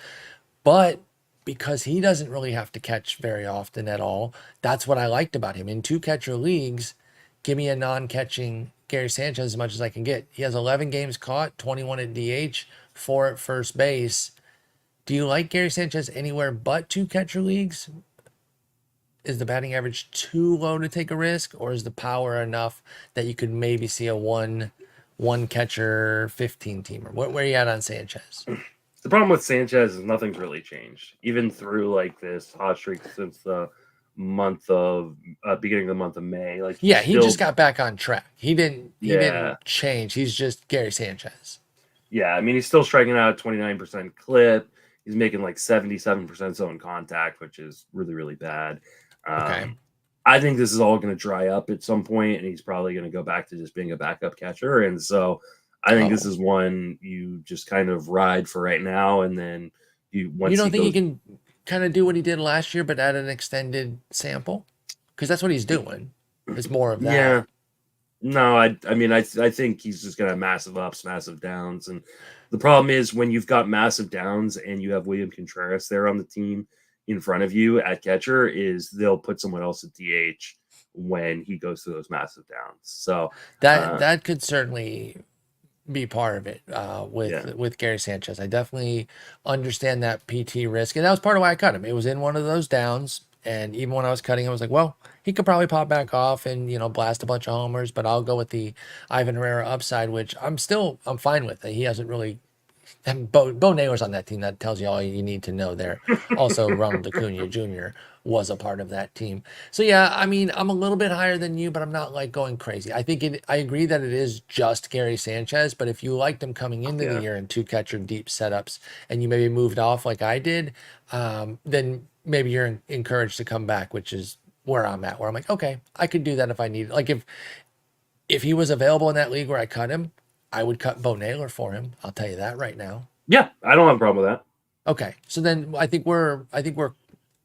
But because he doesn't really have to catch very often at all, that's what I liked about him. In 2 catcher leagues, give me a non-catching Gary Sanchez as much as I can get. He has 11 games caught, 21 at DH, 4 at first base. Do you like Gary Sanchez anywhere but 2 catcher leagues? Is the batting average too low to take a risk, or is the power enough that you could maybe see a one one catcher 15 teamer. Where are you at on Sanchez?
The problem with Sanchez is nothing's really changed, even through like this hot streak since the month of beginning of the month of May. Like
he just got back on track. He didn't change. He's just Gary Sanchez.
Yeah, I mean he's still striking out at 29% clip. He's making like 77% zone contact, which is really, really bad.
Okay.
I think this is all going to dry up at some point, and he's probably going to go back to just being a backup catcher. And so I think this is one you just kind of ride for right now, and then you don't
think he can kind of do what he did last year, but at an extended sample? Because that's what he's doing. It's more of that.
Yeah. No, I mean I think he's just going to have massive ups, massive downs, and the problem is when you've got massive downs and you have William Contreras there on the team in front of you at catcher, is they'll put someone else at DH when he goes through those massive downs. So
that could certainly be part of it with Gary Sanchez. I definitely understand that PT risk, and that was part of why I cut him. It was in one of those downs, and even when I was cutting him, I was like, well, he could probably pop back off and blast a bunch of homers, but I'll go with the Ivan Herrera upside, which I'm fine with. He hasn't really. And Bo Naylor's on that team. That tells you all you need to know there. Also, Ronald Acuna Jr. was a part of that team. So, yeah, I mean, I'm a little bit higher than you, but I'm not, like, going crazy. I agree that it is just Gary Sanchez, but if you liked him coming into the year in two catcher deep setups and you maybe moved off like I did, then maybe you're encouraged to come back, which is where I'm at, where I'm like, okay, I could do that if I need it. Like, if he was available in that league where I cut him, I would cut Bo Naylor for him. I'll tell you that right now.
Yeah, I don't have a problem with that.
Okay, so then I think we're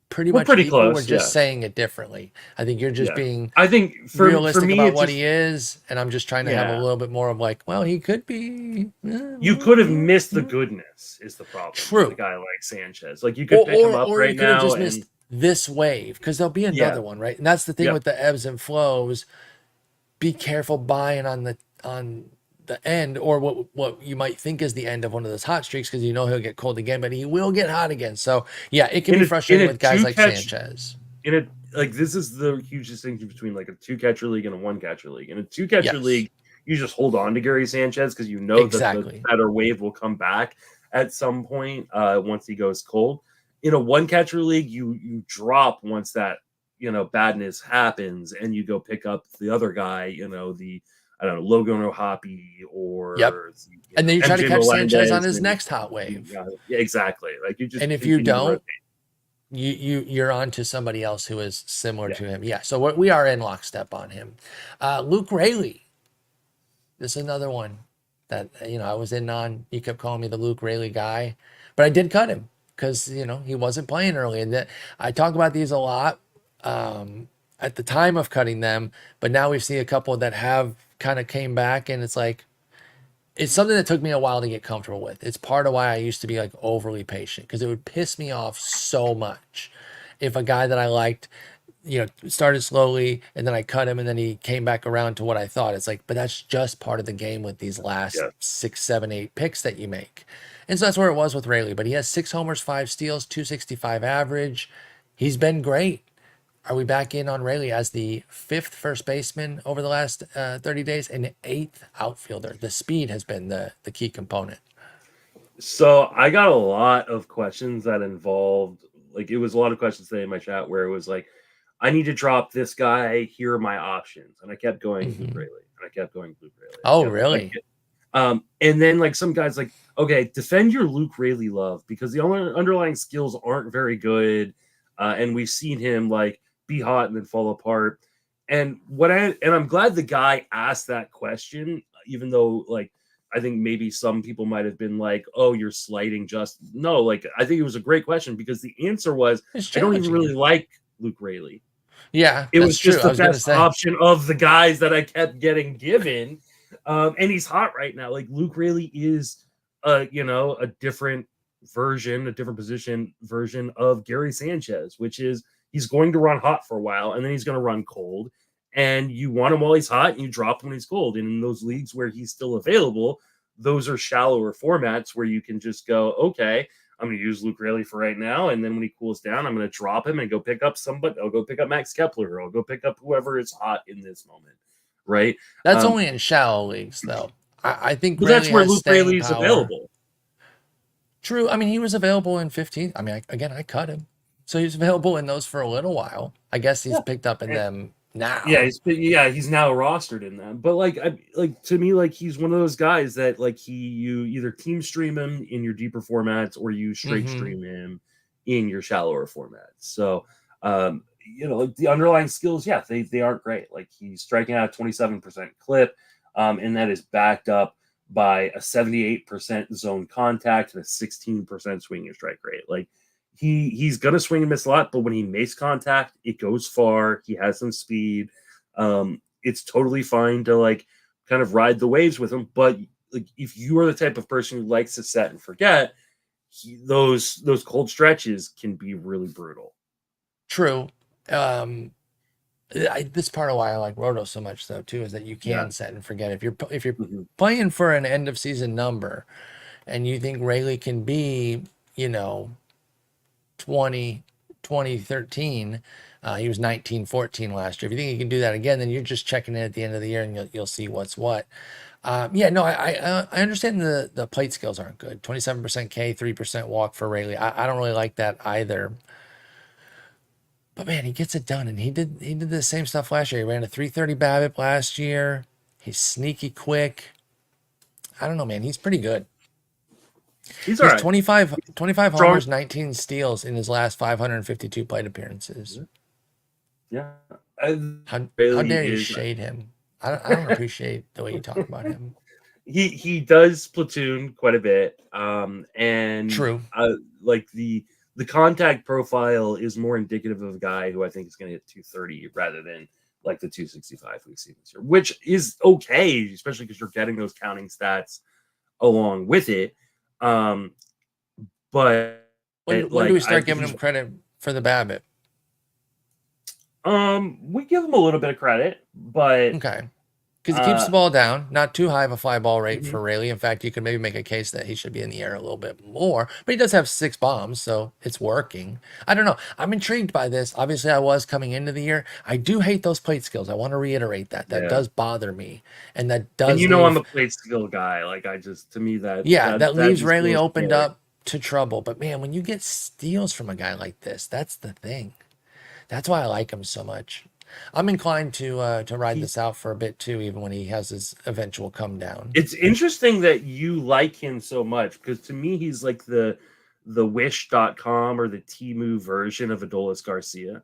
pretty
close.
We're just saying it differently. I think you're just being
realistic
about what he is, and I'm just trying to have a little bit more of like, well, he could be.
You could have missed the goodness. Is the problem?
True.
With a guy like Sanchez, like you could pick him up right now,
just missed this wave because there'll be another one, right? And that's the thing with the ebbs and flows. Be careful buying on the end, or what you might think is the end of one of those hot streaks, because he'll get cold again, but he will get hot again. So yeah, it can be frustrating with guys like Sanchez.
This is the huge distinction between like a two catcher league and a one catcher league. In a two catcher league, you just hold on to Gary Sanchez because that the better wave will come back at some point once he goes cold. In a one catcher league, you drop once that badness happens, and you go pick up the other guy. I don't know, Logan O'Hoppe or
and then you try to catch Sanchez on his next hot wave.
Yeah, exactly. Like you just,
and if you don't, you're on to somebody else who is similar to him. Yeah. So we are in lockstep on him. Luke Raley. This is another one that I was in on. You kept calling me the Luke Raley guy, but I did cut him because he wasn't playing early, and I talk about these a lot at the time of cutting them, but now we've seen a couple that have kind of came back, and it's something that took me a while to get comfortable with. It's part of why I used to be like overly patient, because it would piss me off so much if a guy that I liked, started slowly and then I cut him and then he came back around to what I thought. It's like, but that's just part of the game with these last 6, 7, 8 picks that you make. And so that's where it was with Raley, but he has 6 homers, 5 steals, 265 average. He's been great. Are we back in on Raley as the 5th first baseman over the last 30 days and 8th outfielder? The speed has been the key component.
So I got a lot of questions that involved, like, it was a lot of questions today in my chat where it was like, I need to drop this guy. Here are my options. And I kept going Luke Raley. And I kept going Luke Raley.
Oh, really?
And then like some guys like, okay, defend your Luke Raley love because the underlying skills aren't very good. And we've seen him like be hot and then fall apart. And I'm glad the guy asked that question, even though like I think maybe some people might have been like, oh, you're slighting just no, like I think it was a great question because the answer was I don't even really like Luke Raley.
Yeah,
it was just the best option of the guys that I kept getting given. And he's hot right now. Like Luke Raley is a different version, a different position version of Gary Sanchez, which is he's going to run hot for a while and then he's going to run cold. And you want him while he's hot and you drop him when he's cold. And in those leagues where he's still available, those are shallower formats where you can just go, okay, I'm going to use Luke Raley for right now. And then when he cools down, I'm going to drop him and go pick up somebody. I'll go pick up Max Kepler or I'll go pick up whoever is hot in this moment. Right.
That's only in shallow leagues though. I think
But that's
Raley
where
has
Luke
staying
Raley's
power.
available.
True. I mean, he was available in 15. I mean, I cut him. So he was available in those for a little while. I guess he's
Yeah.
picked up in
And,
them
yeah,
now.
he's now rostered in them. But like to me, like he's one of those guys that like you either team stream him in your deeper formats or you straight
Mm-hmm.
stream him in your shallower formats. So like the underlying skills, yeah, they aren't great. Like he's striking out a 27% clip, and that is backed up by a 78% zone contact and a 16% swing and strike rate. Like he's gonna swing and miss a lot, but when he makes contact, it goes far. He has some speed. It's totally fine to like kind of ride the waves with him. But like if you are the type of person who likes to set and forget, those cold stretches can be really brutal.
True. This part of why I like Roto so much though too is that you
Yeah.
can set and forget if you're
Mhm.
playing for an end of season number and you think Raley can be, you know, 20, 2013. He was 1914 last year. If you think he can do that again, then you're just checking in at the end of the year and you'll see what's what. Yeah, no, I understand the plate skills aren't good. 27% K, 3% walk for Raley. I don't really like that either. But man, he gets it done, and he did the same stuff last year. He ran a 330 BABIP last year. He's sneaky quick. I don't know, man. He's pretty good.
He's
He
all
has
right.
25
Strong.
homers, 19 steals in his last 552 plate appearances.
Yeah.
How
Really
dare you
is.
shade him? I don't appreciate the way you talk about him.
He does platoon quite a bit, and
True.
like the contact profile is more indicative of a guy who I think is going to hit 230 rather than like the 265 we've seen this year, which is okay, especially because you're getting those counting stats along with it. Um, but
When do
like
we
I
start
think
giving
he's
him credit for the BABIP?
we give him a little bit of credit, but
Okay. Because he keeps
uh
the ball down, not too high of a fly ball rate
mhm.
for Raley. In fact, you could maybe make a case that he should be in the air a little bit more, but he does have 6 bombs, so it's working. I don't know. I'm intrigued by this. Obviously, I was coming into the year. I do hate those plate skills. I want to reiterate that. That
Yeah.
does bother me, and that
And
does
I'm
leave,
a plate skill guy. Like I just to me
yeah, that
that
leaves
is
Raley
most
opened
appealing.
up to trouble. But man, when you get steals from a guy like this, that's the thing. That's why I like him so much. I'm inclined to ride
He
this out for a bit too, even when he has his eventual come down.
It's interesting that you like him so much because to me he's like the wish.com or the Timu version of Adolis Garcia.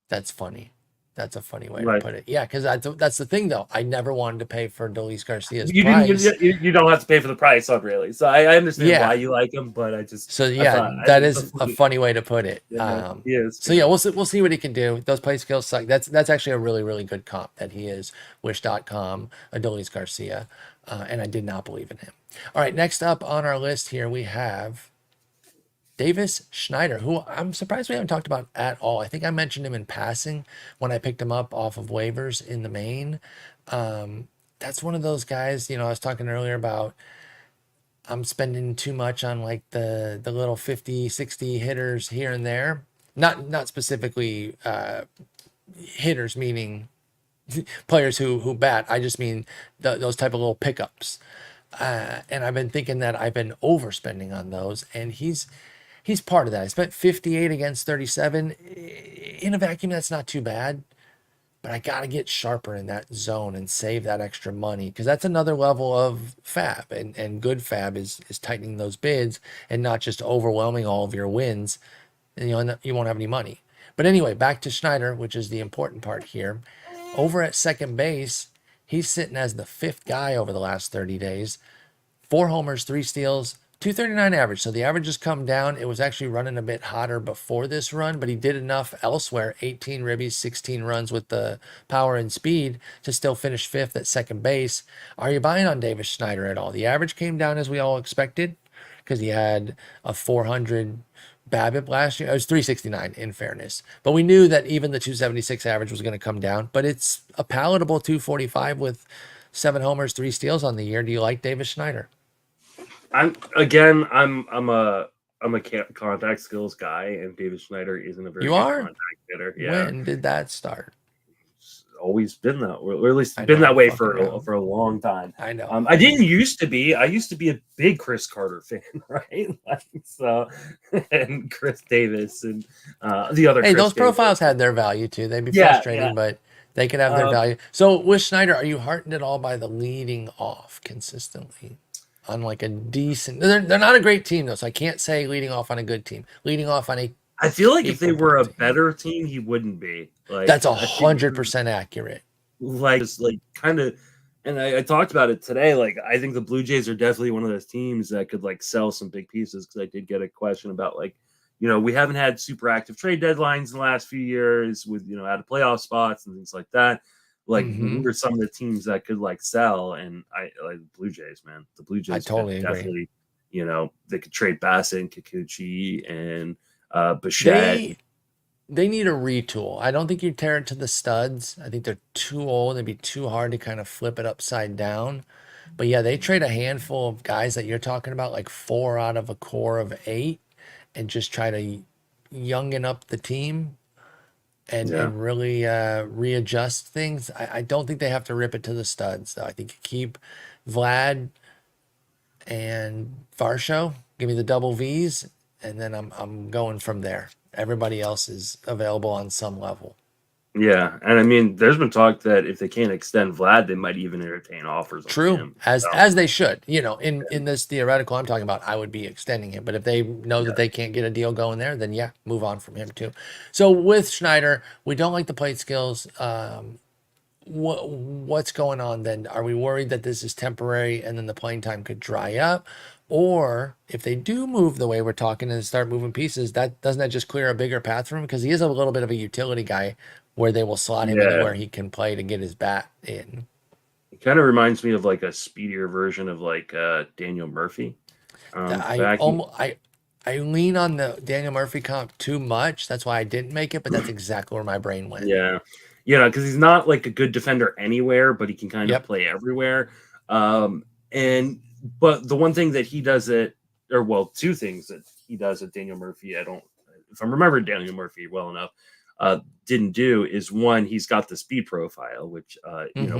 That's funny. That's a funny way to
Like
put it. Yeah, because that's the thing though. I never wanted to pay for Dolis Garcia's
you didn't
price.
you don't have to pay for the price on really. So I understand why
Yeah.
you like him, but
So
I
yeah,
thought
that
it's a
is a
funny,
funny way to put it.
yeah, he is
So yeah,
good.
we'll see what he can do. Those play skills suck. That's actually a really, really good comp that he is Wish.com, Adolis Garcia. And I did not believe in him. All right, next up on our list here we have Davis Schneider, who I'm surprised we haven't talked about at all. I think I mentioned him in passing when I picked him up off of waivers in the main. That's one of those guys, I was talking earlier about I'm spending too much on like the little 50, 60 hitters here and there. Not specifically hitters, meaning players who bat. I just mean those type of little pickups. And I've been thinking that I've been overspending on those, and he's part of that. I spent 58 against 37. In a vacuum, that's not too bad, but I got to get sharper in that zone and save that extra money because that's another level of fab. And good fab is tightening those bids and not just overwhelming all of your wins, and you won't have any money. But anyway, back to Schneider, which is the important part here. Over at second base, he's sitting as the 5th guy over the last 30 days. 4 homers, 3 steals, 239 average. So the average has come down. It was actually running a bit hotter before this run, but he did enough elsewhere. 18 ribbies, 16 runs with the power and speed to still finish 5th at second base. Are you buying on Davis Schneider at all? The average came down as we all expected because he had a 400 BABIP last year. It was 369 in fairness, but we knew that even the 276 average was going to come down, but it's a palatable 245 with 7 homers, 3 steals on the year. Do you like Davis Schneider?
I'm a contact skills guy, and David Schneider isn't a very
You
good
are?
contact hitter. Yeah,
When did that start?
always been that, or at least
I
been
know,
that way
fucking know.
for a long time.
I know.
I didn't used to be. I used to be a big Chris Carter fan, right? Like, so, and Chris Davis and the other
Hey,
Chris
those
Davis.
profiles had their value too. They'd be
Yeah, yeah.
frustrating, but they could have their value. So with Schneider, are you heartened at all by the leading off consistently on like a decent? They're not a great team though, so I can't say leading off on a good team. Leading off on a
I feel like if they
equal
were a
point team.
better team, he wouldn't be.
That's
Like, I think
100% accurate.
like just like kind of, and I talked about it today. Like, I think the Blue Jays are definitely one of those teams that could like sell some big pieces, because I did get a question about, like, we haven't had super active trade deadlines in the last few years with, out of playoff spots and things like that. Like,
Mm-hmm.
who are some of the teams that could like sell? And I like the Blue Jays, man. The Blue
I
Jays could
totally agree.
definitely, they could trade Bassett and Kikuchi and Bichette.
They need a retool. I don't think you tear it to the studs. I think they're too old. It'd be too hard to kind of flip it upside down. But yeah, they trade a handful of guys that you're talking about, like 4 out of a core of 8, and just try to youngen up the team and
Yeah.
really readjust things. I don't think they have to rip it to the studs, though. I think you keep Vlad and Varsho, give me the double V's, and then I'm going from there. Everybody else is available on some level.
Yeah, and I mean, there's been talk that if they can't extend Vlad, they might even entertain offers on
True,
him.
as they should. In this theoretical I'm talking about, I would be extending him. But if they know that they can't get a deal going there, then yeah, move on from him too. So with Schneider, we don't like the plate skills. What's going on then? Are we worried that this is temporary and then the playing time could dry up? Or if they do move the way we're talking and start moving pieces, doesn't that just clear a bigger path for him? Because he is a little bit of a utility guy where they will slot him
Yeah,
anywhere he can play to get his bat in.
it kind of reminds me of like a speedier version of like Daniel Murphy.
I
Back,
almost I lean on the Daniel Murphy comp too much. That's why I didn't make it, but that's exactly where my brain went.
yeah, because he's not like a good defender anywhere, but he can kind of
Yep.
play everywhere. And but the one thing that he does two things that he does that Daniel Murphy, if I'm remembering Daniel Murphy well enough, didn't do, is one, he's got the speed profile, which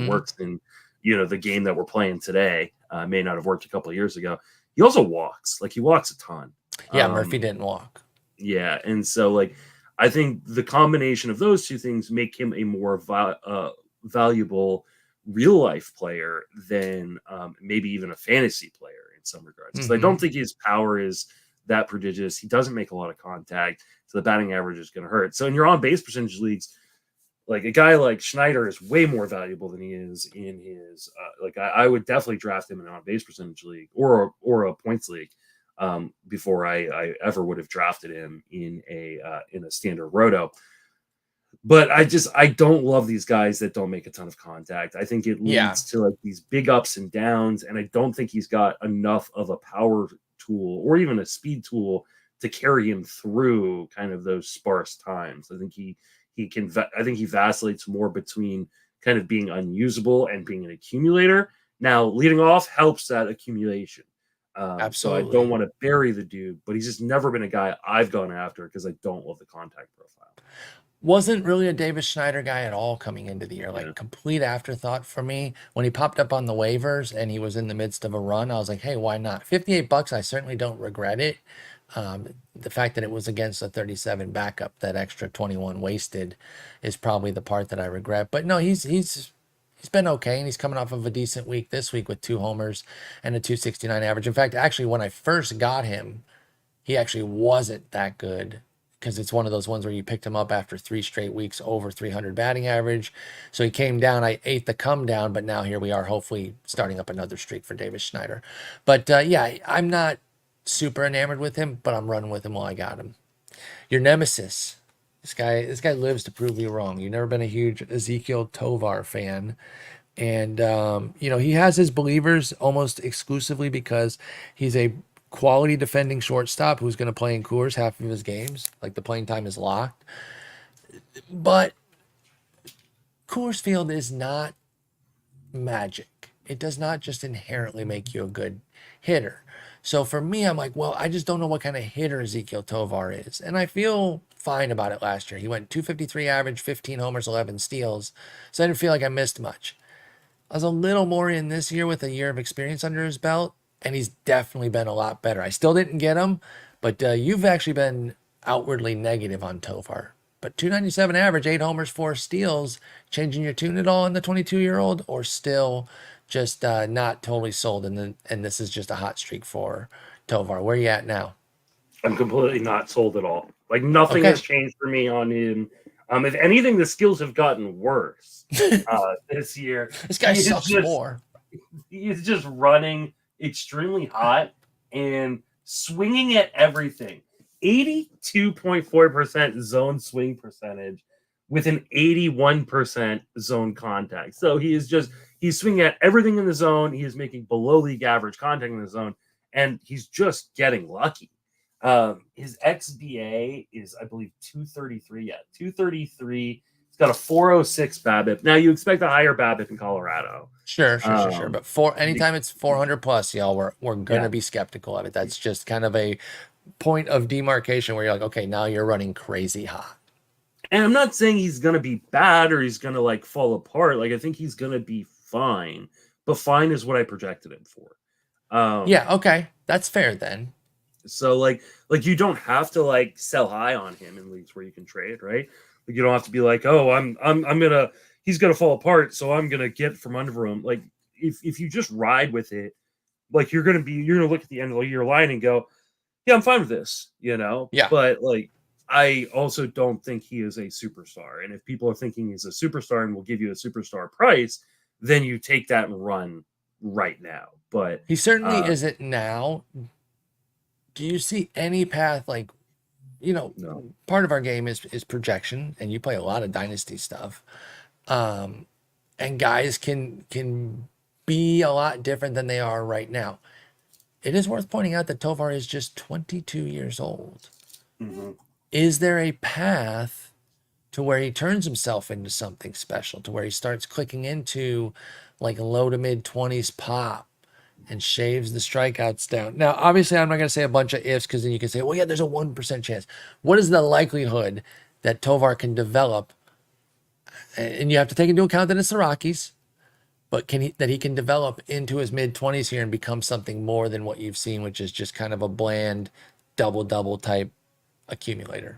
works in the game that we're playing today. May not have worked a couple of years ago. He also walks, like he walks a ton.
Yeah, Murphy didn't walk.
Yeah, and so like I think the combination of those two things make him a more valuable real life player than maybe even a fantasy player in some regards. Because I don't think his power is that prodigious. He doesn't make a lot of contact, so the batting average is going to hurt. So in your on base percentage leagues, like a guy like Schneider is way more valuable than he is in his I would definitely draft him in an on base percentage league or a points league before I ever would have drafted him in a standard roto. But I don't love these guys that don't make a ton of contact. I think it leads to like these big ups and downs, and I don't think he's got enough of a power tool or even a speed tool to carry him through kind of those sparse times. I think he vacillates more between kind of being unusable and being an accumulator. Now, leading off helps that accumulation.
Absolutely.
So I don't want to bury the dude, but he's just never been a guy I've gone after because I don't love the contact profile.
Wasn't really a Davis Schneider guy at all coming into the year. Like complete afterthought for me. When he popped up on the waivers and he was in the midst of a run, I was like, hey, why not? $58, I certainly don't regret it. The fact that it was against a 37 backup, that extra 21 wasted, is probably the part that I regret. But no, he's been okay, and he's coming off of a decent week this week with 2 homers and a 269 average. In fact, actually, when I first got him, he actually wasn't that good, because it's one of those ones where you picked him up after 3 straight weeks over 300 batting average. So he came down. I ate the come down, but now here we are, hopefully starting up another streak for Davis Schneider. But yeah, I'm not super enamored with him, but I'm running with him while I got him. Your nemesis. This guy lives to prove you wrong. You've never been a huge Ezequiel Tovar fan. And, he has his believers almost exclusively because he's a quality defending shortstop who's going to play in Coors half of his games. Like, the playing time is locked. But Coors Field is not magic. It does not just inherently make you a good hitter. So for me, I'm like, well, I just don't know what kind of hitter Ezequiel Tovar is. And I feel fine about it last year. He went 253 average, 15 homers, 11 steals. So I didn't feel like I missed much. I was a little more in this year with a year of experience under his belt, and he's definitely been a lot better. I still didn't get him, but you've actually been outwardly negative on Tovar. But 297 average, 8 homers, 4 steals, changing your tune at all in the 22-year-old, or still just not totally sold, and this is just a hot streak for Tovar? Where are you at now?
I'm completely not sold at all. Like nothing has changed for me on him. If anything, the skills have gotten worse this year.
This guy sucks more.
He's just running extremely hot and swinging at everything. 82.4% zone swing percentage with an 81% zone contact. So he's swinging at everything in the zone. He is making below league average contact in the zone, and he's just getting lucky. His XBA is, I believe, 233. Yeah, 233. He's got a 406 BABIP. Now you expect a higher BABIP in Colorado.
Sure. But anytime it's 400 plus, y'all, we're gonna be skeptical of it. That's just kind of a point of demarcation where you're like, okay, now you're running crazy hot.
And I'm not saying he's gonna be bad or he's gonna like fall apart. Like I think he's gonna be fine, but fine is what I projected him for.
Yeah, okay, that's fair then.
So like you don't have to like sell high on him in leagues where you can trade, right? Like you don't have to be like, oh, he's gonna fall apart, so I'm gonna get from under him. Like if you just ride with it, like you're gonna look at the end of the year line and go, yeah, I'm fine with this, Yeah. But like I also don't think he is a superstar. And if people are thinking he's a superstar and will give you a superstar price, then you take that and run right now. But
he certainly isn't now. Do you see any path, like,
no.
Part of our game is projection, and you play a lot of dynasty stuff. And guys can be a lot different than they are right now. It is worth pointing out that Tovar is just 22 years old.
Mm-hmm.
Is there a path to where he turns himself into something special, to where he starts clicking into like low to mid 20s pop and shaves the strikeouts down? Now, obviously, I'm not going to say a bunch of ifs, because then you can say, well, yeah, there's a 1% chance. What is the likelihood that Tovar can develop? And you have to take into account that it's the Rockies, but that he can develop into his mid-20s here and become something more than what you've seen, which is just kind of a bland double-double type accumulator.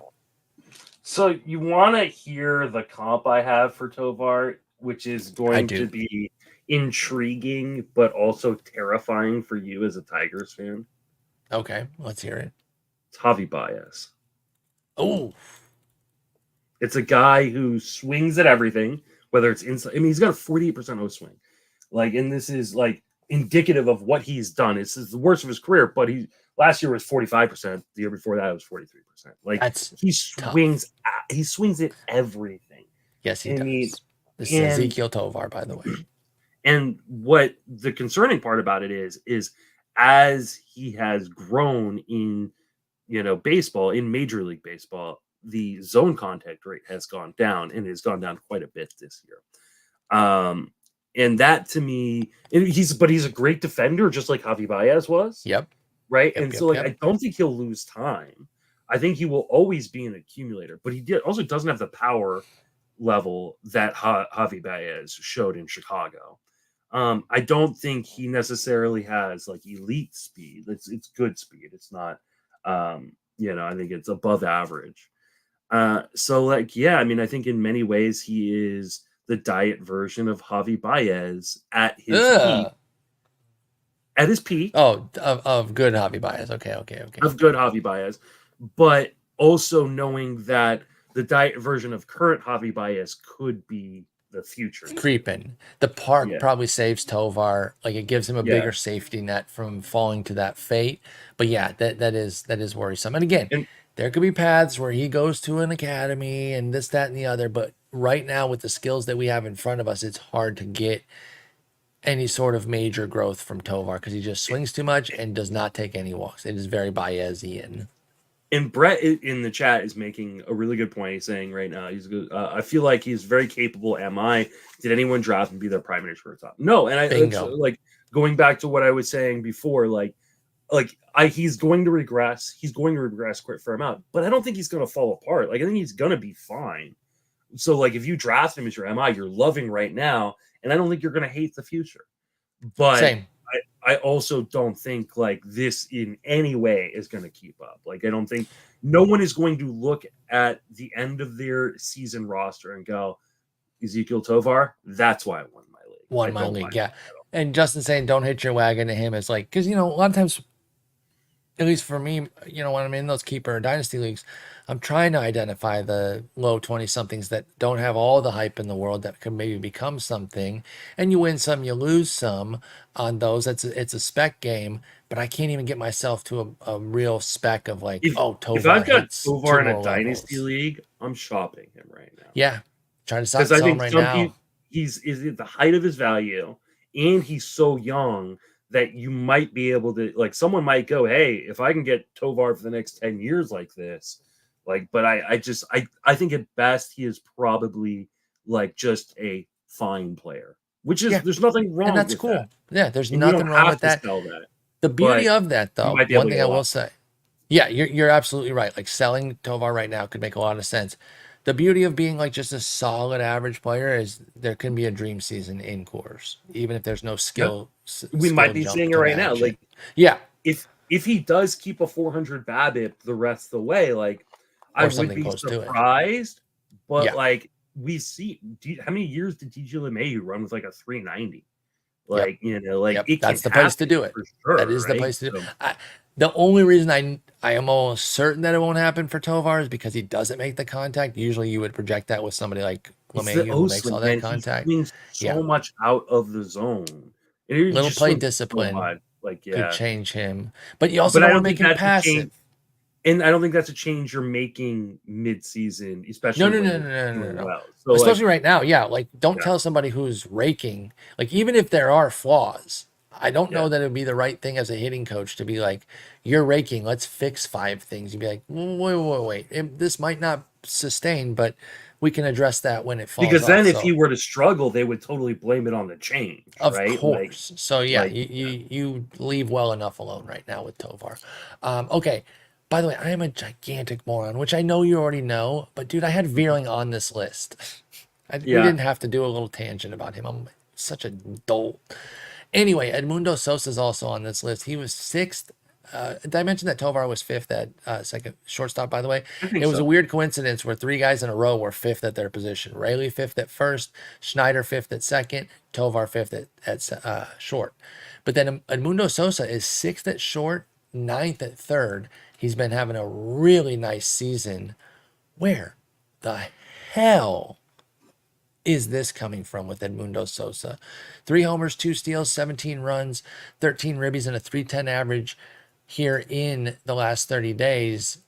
So you want to hear the comp I have for Tovar, which is going to be intriguing but also terrifying for you as a Tigers fan.
Okay, let's hear it.
It's Javi Baez.
Oh,
it's a guy who swings at everything, whether it's inside. I mean, he's got a 48% O swing. Like, and this is like indicative of what he's done. It's the worst of his career, but last year was 45%. The year before that it was 43%. Like he swings at everything.
Yes, he does. This is Ezequiel Tovar, by the way.
And what the concerning part about it is as he has grown in, baseball, in Major League Baseball, the zone contact rate has gone down, and it has gone down quite a bit this year. And that to me, he's a great defender, just like Javi Baez was.
Yep.
Right. I don't think he'll lose time. I think he will always be an accumulator, but he also doesn't have the power level that Javi Baez showed in Chicago. I don't think he necessarily has like elite speed. It's good speed. It's not, I think it's above average. I think in many ways he is the diet version of Javi Baez at his peak. At his peak.
Oh, of good Javi Baez. Okay.
Of good Javi Baez. But also knowing that the diet version of current Javi Baez could be the future.
Creeping. The park probably saves Tovar. Like, it gives him a bigger safety net from falling to that fate. But yeah, that is worrisome. And again, there could be paths where he goes to an academy and this, that, and the other. But right now, with the skills that we have in front of us, it's hard to get any sort of major growth from Tovar because he just swings too much and does not take any walks. It is very Baezian.
And Brett in the chat is making a really good point. He's saying right now, I feel like he's very capable. Did anyone draft and be their primary shortstop? No. And it's like going back to what I was saying before, like he's going to regress. He's going to regress quite a fair amount, but I don't think he's going to fall apart. Like, I think he's going to be fine. So, like, if you draft him as your MI, you're loving right now, and I don't think you're going to hate the future. But
Same.
I also don't think, like, this in any way is going to keep up. Like, I don't think no one is going to look at the end of their season roster and go, Ezequiel Tovar, that's why I won my league.
Won my league, yeah. And Justin saying don't hitch your wagon to him is like, because, you know, a lot of times, at least for me, you know, when I'm in those keeper or dynasty leagues, I'm trying to identify the low 20-somethings that don't have all the hype in the world that could maybe become something. And you win some, you lose some on those. It's a spec game, but I can't even get myself to a real spec of like, Tovar.
If I've got
hits
Tovar in a
more
dynasty
levels.
league, I'm shopping him right now.
Yeah. Trying to
Because I
sell him
think
right
some
now.
people, he's at the height of his value, and he's so young that you might be able to, like, someone might go, hey, if I can get Tovar for the next 10 years like this, like, but I think at best he is probably like just a fine player, which is, there's nothing wrong
And that's
with
cool.
that.
Yeah, there's
And
nothing wrong with that.
Sell that.
The beauty
But
of that,
you
though,
might be able
one
to
thing
get
I
a
will
lot.
say, yeah, you're absolutely right. Like, selling Tovar right now could make a lot of sense. The beauty of being like just a solid average player is there can be a dream season in course, even if there's no skill.
We might be
jump
seeing it
to
right now.
match
Like,
it. Yeah,
if he does keep a 400 BABIP the rest of the way, like, I
or
would
something
be
close to it.
surprised. But
Yeah.
like, we see, how many years did DJ LeMahieu run with like a 390? Like, you know, like, it
That's
can
the place to
happen
do it.
for sure.
That is the
right?
place to do.
So,
The only reason I am almost certain that it won't happen for Tovar is because he doesn't make the contact. Usually, you would project that with somebody like LeMahieu who makes all that contact.
He swings so much out of the zone. And he
Little
just
play
swings so
discipline
much. Like,
could change him, but you also
But
don't
I
want
don't
to make
think
him
that's a change.
passive.
And I don't think that's a change you're making mid-season, especially
No.
when you're doing well. So,
Especially
like,
right now, yeah. Like, don't tell somebody who's raking. Like, even if there are flaws, I don't know that it would be the right thing as a hitting coach to be like, you're raking, let's fix 5 things. You'd be like, wait. This might not sustain, but we can address that when it falls
because then
off.
if he were to struggle, they would totally blame it on the change,
Of
right?
course. So yeah,
like,
you leave well enough alone right now with Tovar. Okay. By the way, I am a gigantic moron, which I know you already know, but dude, I had Vierling on this list. We didn't have to do a little tangent about him. I'm such a dolt. Anyway, Edmundo Sosa is also on this list. He was 6th. Did I mention that Tovar was 5th at second shortstop, by the way? It was a weird coincidence where 3 guys in a row were 5th at their position. Raley 5th at first, Schneider 5th at second, Tovar 5th at short. But then Edmundo Sosa is 6th at short, 9th at third. He's been having a really nice season. Where the hell is this coming from with Edmundo Sosa? 3 homers, 2 steals, 17 runs, 13 ribbies, and a 310 average here in the last 30 days.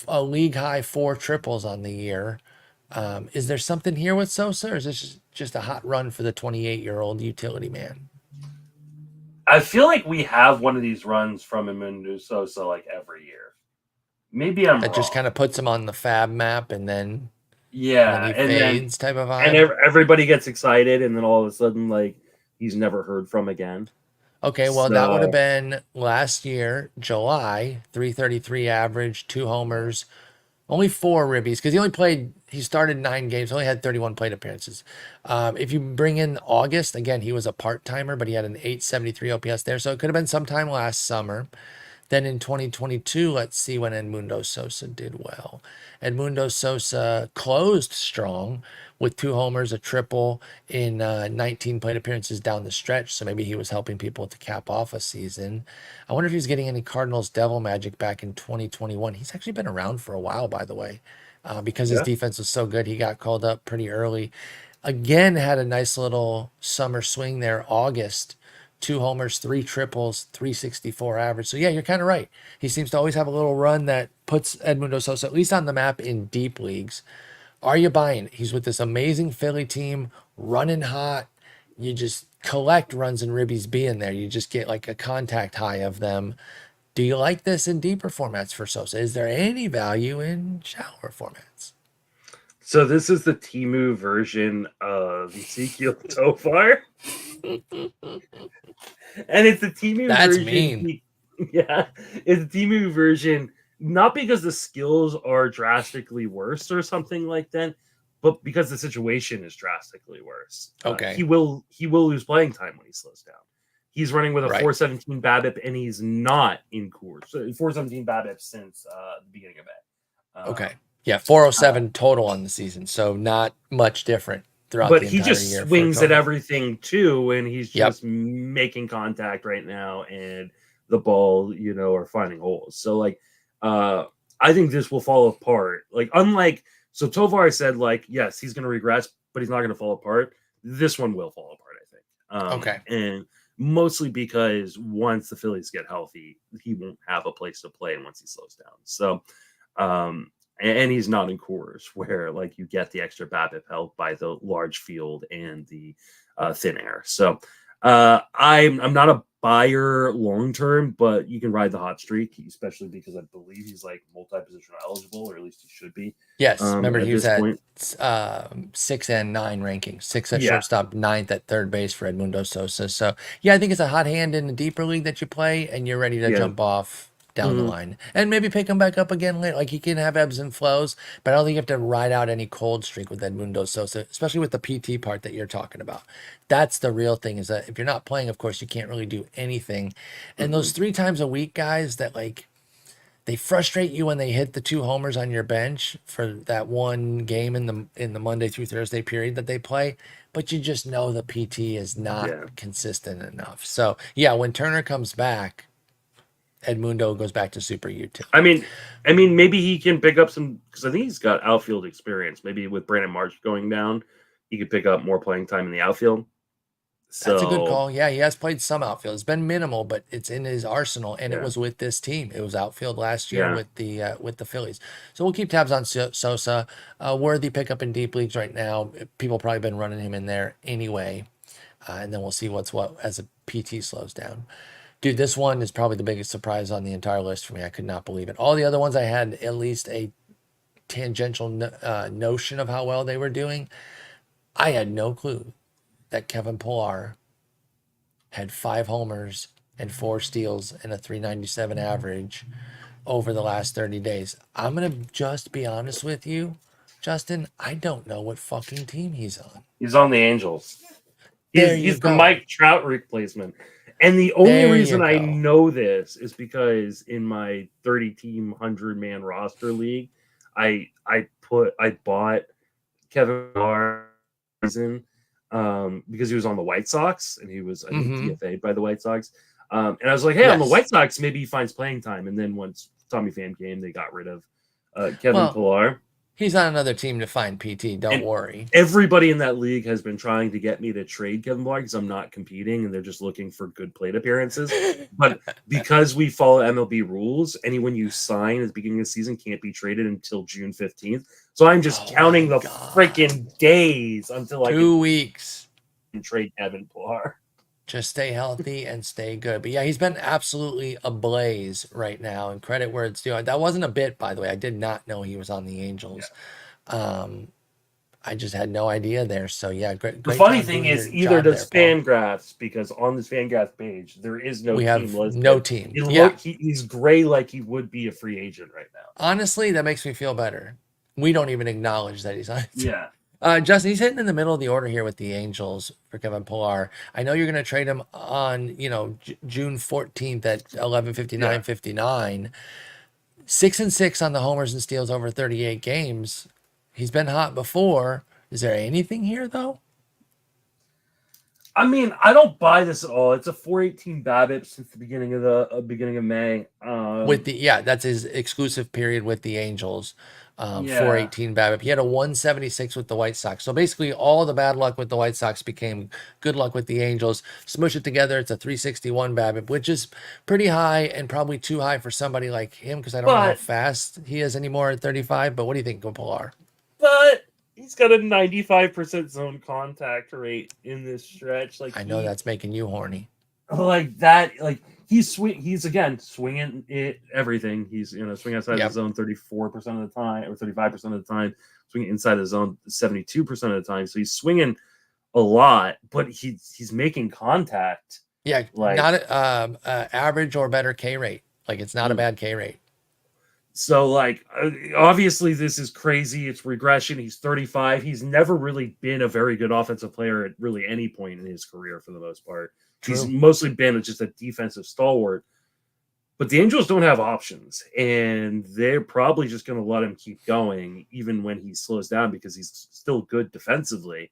A league high 4 triples on the year. Is there something here with Sosa, or is this just a hot run for the 28-year-old utility man?
I feel like we have one of these runs from Edmundo Sosa like every year. Maybe I'm wrong.
That just kind of puts him on the fab map, and then he fades type of vibe.
And everybody gets excited, and then all of a sudden, like, he's never heard from again.
Okay, well, that would have been last year, July, 333 average, 2 homers, only 4 ribbies, because he started 9 games, only had 31 plate appearances. If you bring in August, again, he was a part-timer, but he had an 873 OPS there, so it could have been sometime last summer. Then in 2022, let's see when Edmundo Sosa did well. Edmundo Sosa closed strong with 2 homers, a triple in 19 plate appearances down the stretch. So maybe he was helping people to cap off a season. I wonder if he was getting any Cardinals devil magic back in 2021. He's actually been around for a while, by the way, because his defense was so good. He got called up pretty early. Again, had a nice little summer swing there, August. 2 homers, 3 triples, 364 average. So yeah, you're kind of right. He seems to always have a little run that puts Edmundo Sosa at least on the map in deep leagues. Are you buying? He's with this amazing Philly team, running hot. You just collect runs and ribbies being there. You just get like a contact high of them. Do you like this in deeper formats for Sosa? Is there any value in shallower formats?
So this is the Temu version of Ezequiel Tovar. And it's the Temu version.
Mean.
Yeah, it's a TMU version, not because the skills are drastically worse or something like that, but because the situation is drastically worse.
Okay.
He will lose playing time when he slows down. He's running with a
Right.
417 BABIP, and he's not in Coors. So 417 BABIP since the beginning of it.
Okay. Yeah, 407 total on the season, so not much different throughout
But
the
he
entire
just
year for a
swings at
total.
everything too, and he's
Yep.
just making contact right now, and the ball, are finding holes. So like, I think this will fall apart. Like, unlike so Tovar said, like, yes, he's going to regress, but he's not going to fall apart. This one will fall apart, I think.
Okay.
And mostly because once the Phillies get healthy, he won't have a place to play, and once he slows down. So, and he's not in Coors where like you get the extra BABIP help by the large field and the thin air. So I'm not a buyer long term, but you can ride the hot streak, especially because I believe he's like multi-positional eligible, or at least he should be.
Yes. Remember,
At
he was
this
at
point,
6 and 9 rankings, 6 at
yeah.
shortstop, 9th at third base for Edmundo Sosa. So, yeah, I think it's a hot hand in the deeper league that you play, and you're ready to
Yeah.
jump off down the
Mhm.
line and maybe pick him back up again later. Like, he can have ebbs and flows, but I don't think you have to ride out any cold streak with Edmundo Sosa, especially with the PT part that you're talking about. That's the real thing, is that if you're not playing, of course, you can't really do anything. And those 3 times a week guys that, like, they frustrate you when they hit the 2 homers on your bench for that one game in the Monday through Thursday period that they play, but you just know the PT is not
Yeah.
consistent enough. So yeah, when Turner comes back, Edmundo goes back to super utility.
I mean, maybe he can pick up some, because I think he's got outfield experience. Maybe with Brandon March going down, he could pick up more playing time in the outfield.
That's a good
So
call. Yeah, he has played some outfield. It's been minimal, but it's in his arsenal, and it
yeah,
was with this team. It was outfield last year
yeah.
with the Phillies. So we'll keep tabs on Sosa. Worthy pickup in deep leagues right now. People probably been running him in there anyway, and then we'll see what's what as a PT slows down. Dude, this one is probably the biggest surprise on the entire list for me. I could not believe it. All the other ones I had at least a tangential notion of how well they were doing. I had no clue that Kevin Pillar had 5 homers and 4 steals and a 397 average over the last 30 days. I'm going to just be honest with you, Justin. I don't know what fucking team he's on.
He's on the Angels.
There you
He's the
go.
Mike Trout replacement. And the only
There
reason
you
I
go.
know this is because in my 30-team 100-man roster league, I bought Kevin Pillar because he was on the White Sox, and he was, I think,
Mm-hmm.
DFA'd by the White Sox. And I was like, hey, on the
Yes.
White Sox, maybe he finds playing time. And then once Tommy Pham came, they got rid of Kevin
Well,
Pillar.
he's on another team to find PT. Don't
And
worry.
everybody in that league has been trying to get me to trade Kevin Pillar because I'm not competing, and they're just looking for good plate appearances. But because we follow MLB rules, anyone you sign at the beginning of the season can't be traded until June 15th. So I'm just counting the freaking days until I
2 weeks.
can trade Kevin Pillar.
Just stay healthy and stay good. But yeah, he's been absolutely ablaze right now, and credit where it's due. That wasn't a bit, by the way. I did not know he was on the Angels. I just had no idea there. So yeah, great.
The
Great
funny
job
thing
doing
is,
your
either
job
does
there, Paul.
Fangraphs, because on this Fangraphs page there is no
We
team
have
listed.
no team.
It
Yeah.
he's gray like he would be a free agent right now.
Honestly, that makes me feel better. We don't even acknowledge that he's on.
Yeah.
Justin, he's hitting in the middle of the order here with the Angels for Kevin Pillar. I know you're going to trade him on, June 14th at 11:59:59. 6-6 on the homers and steals over 38 games. He's been hot before. Is there anything here though?
I mean, I don't buy this at all. It's a 418 BABIP since the beginning of May.
That's his exclusive period with the Angels.
Yeah.
418 BABIP. He had a 176 with the White Sox. So basically, all the bad luck with the White Sox became good luck with the Angels. Smush it together, it's a 361 BABIP, which is pretty high and probably too high for somebody like him because I don't know how fast he is anymore at 35. But what do you think, Pilar?
But he's got a 95% zone contact rate in this stretch. Like,
I know that's making you horny.
Like that, like he's again swinging it everything. He's swinging outside the zone 34% of the time, or 35% of the time, swinging inside the zone 72% of the time. So he's swinging a lot, but he's making contact
Yeah,
Like,
not average or better K rate. Like it's not a
mm.
bad K rate.
So like obviously this is crazy. It's regression. He's 35. He's never really been a very good offensive player at really any point in his career for the most part. He's
True.
mostly been just a defensive stalwart. But the Angels don't have options, and they're probably just going to let him keep going even when he slows down because he's still good defensively.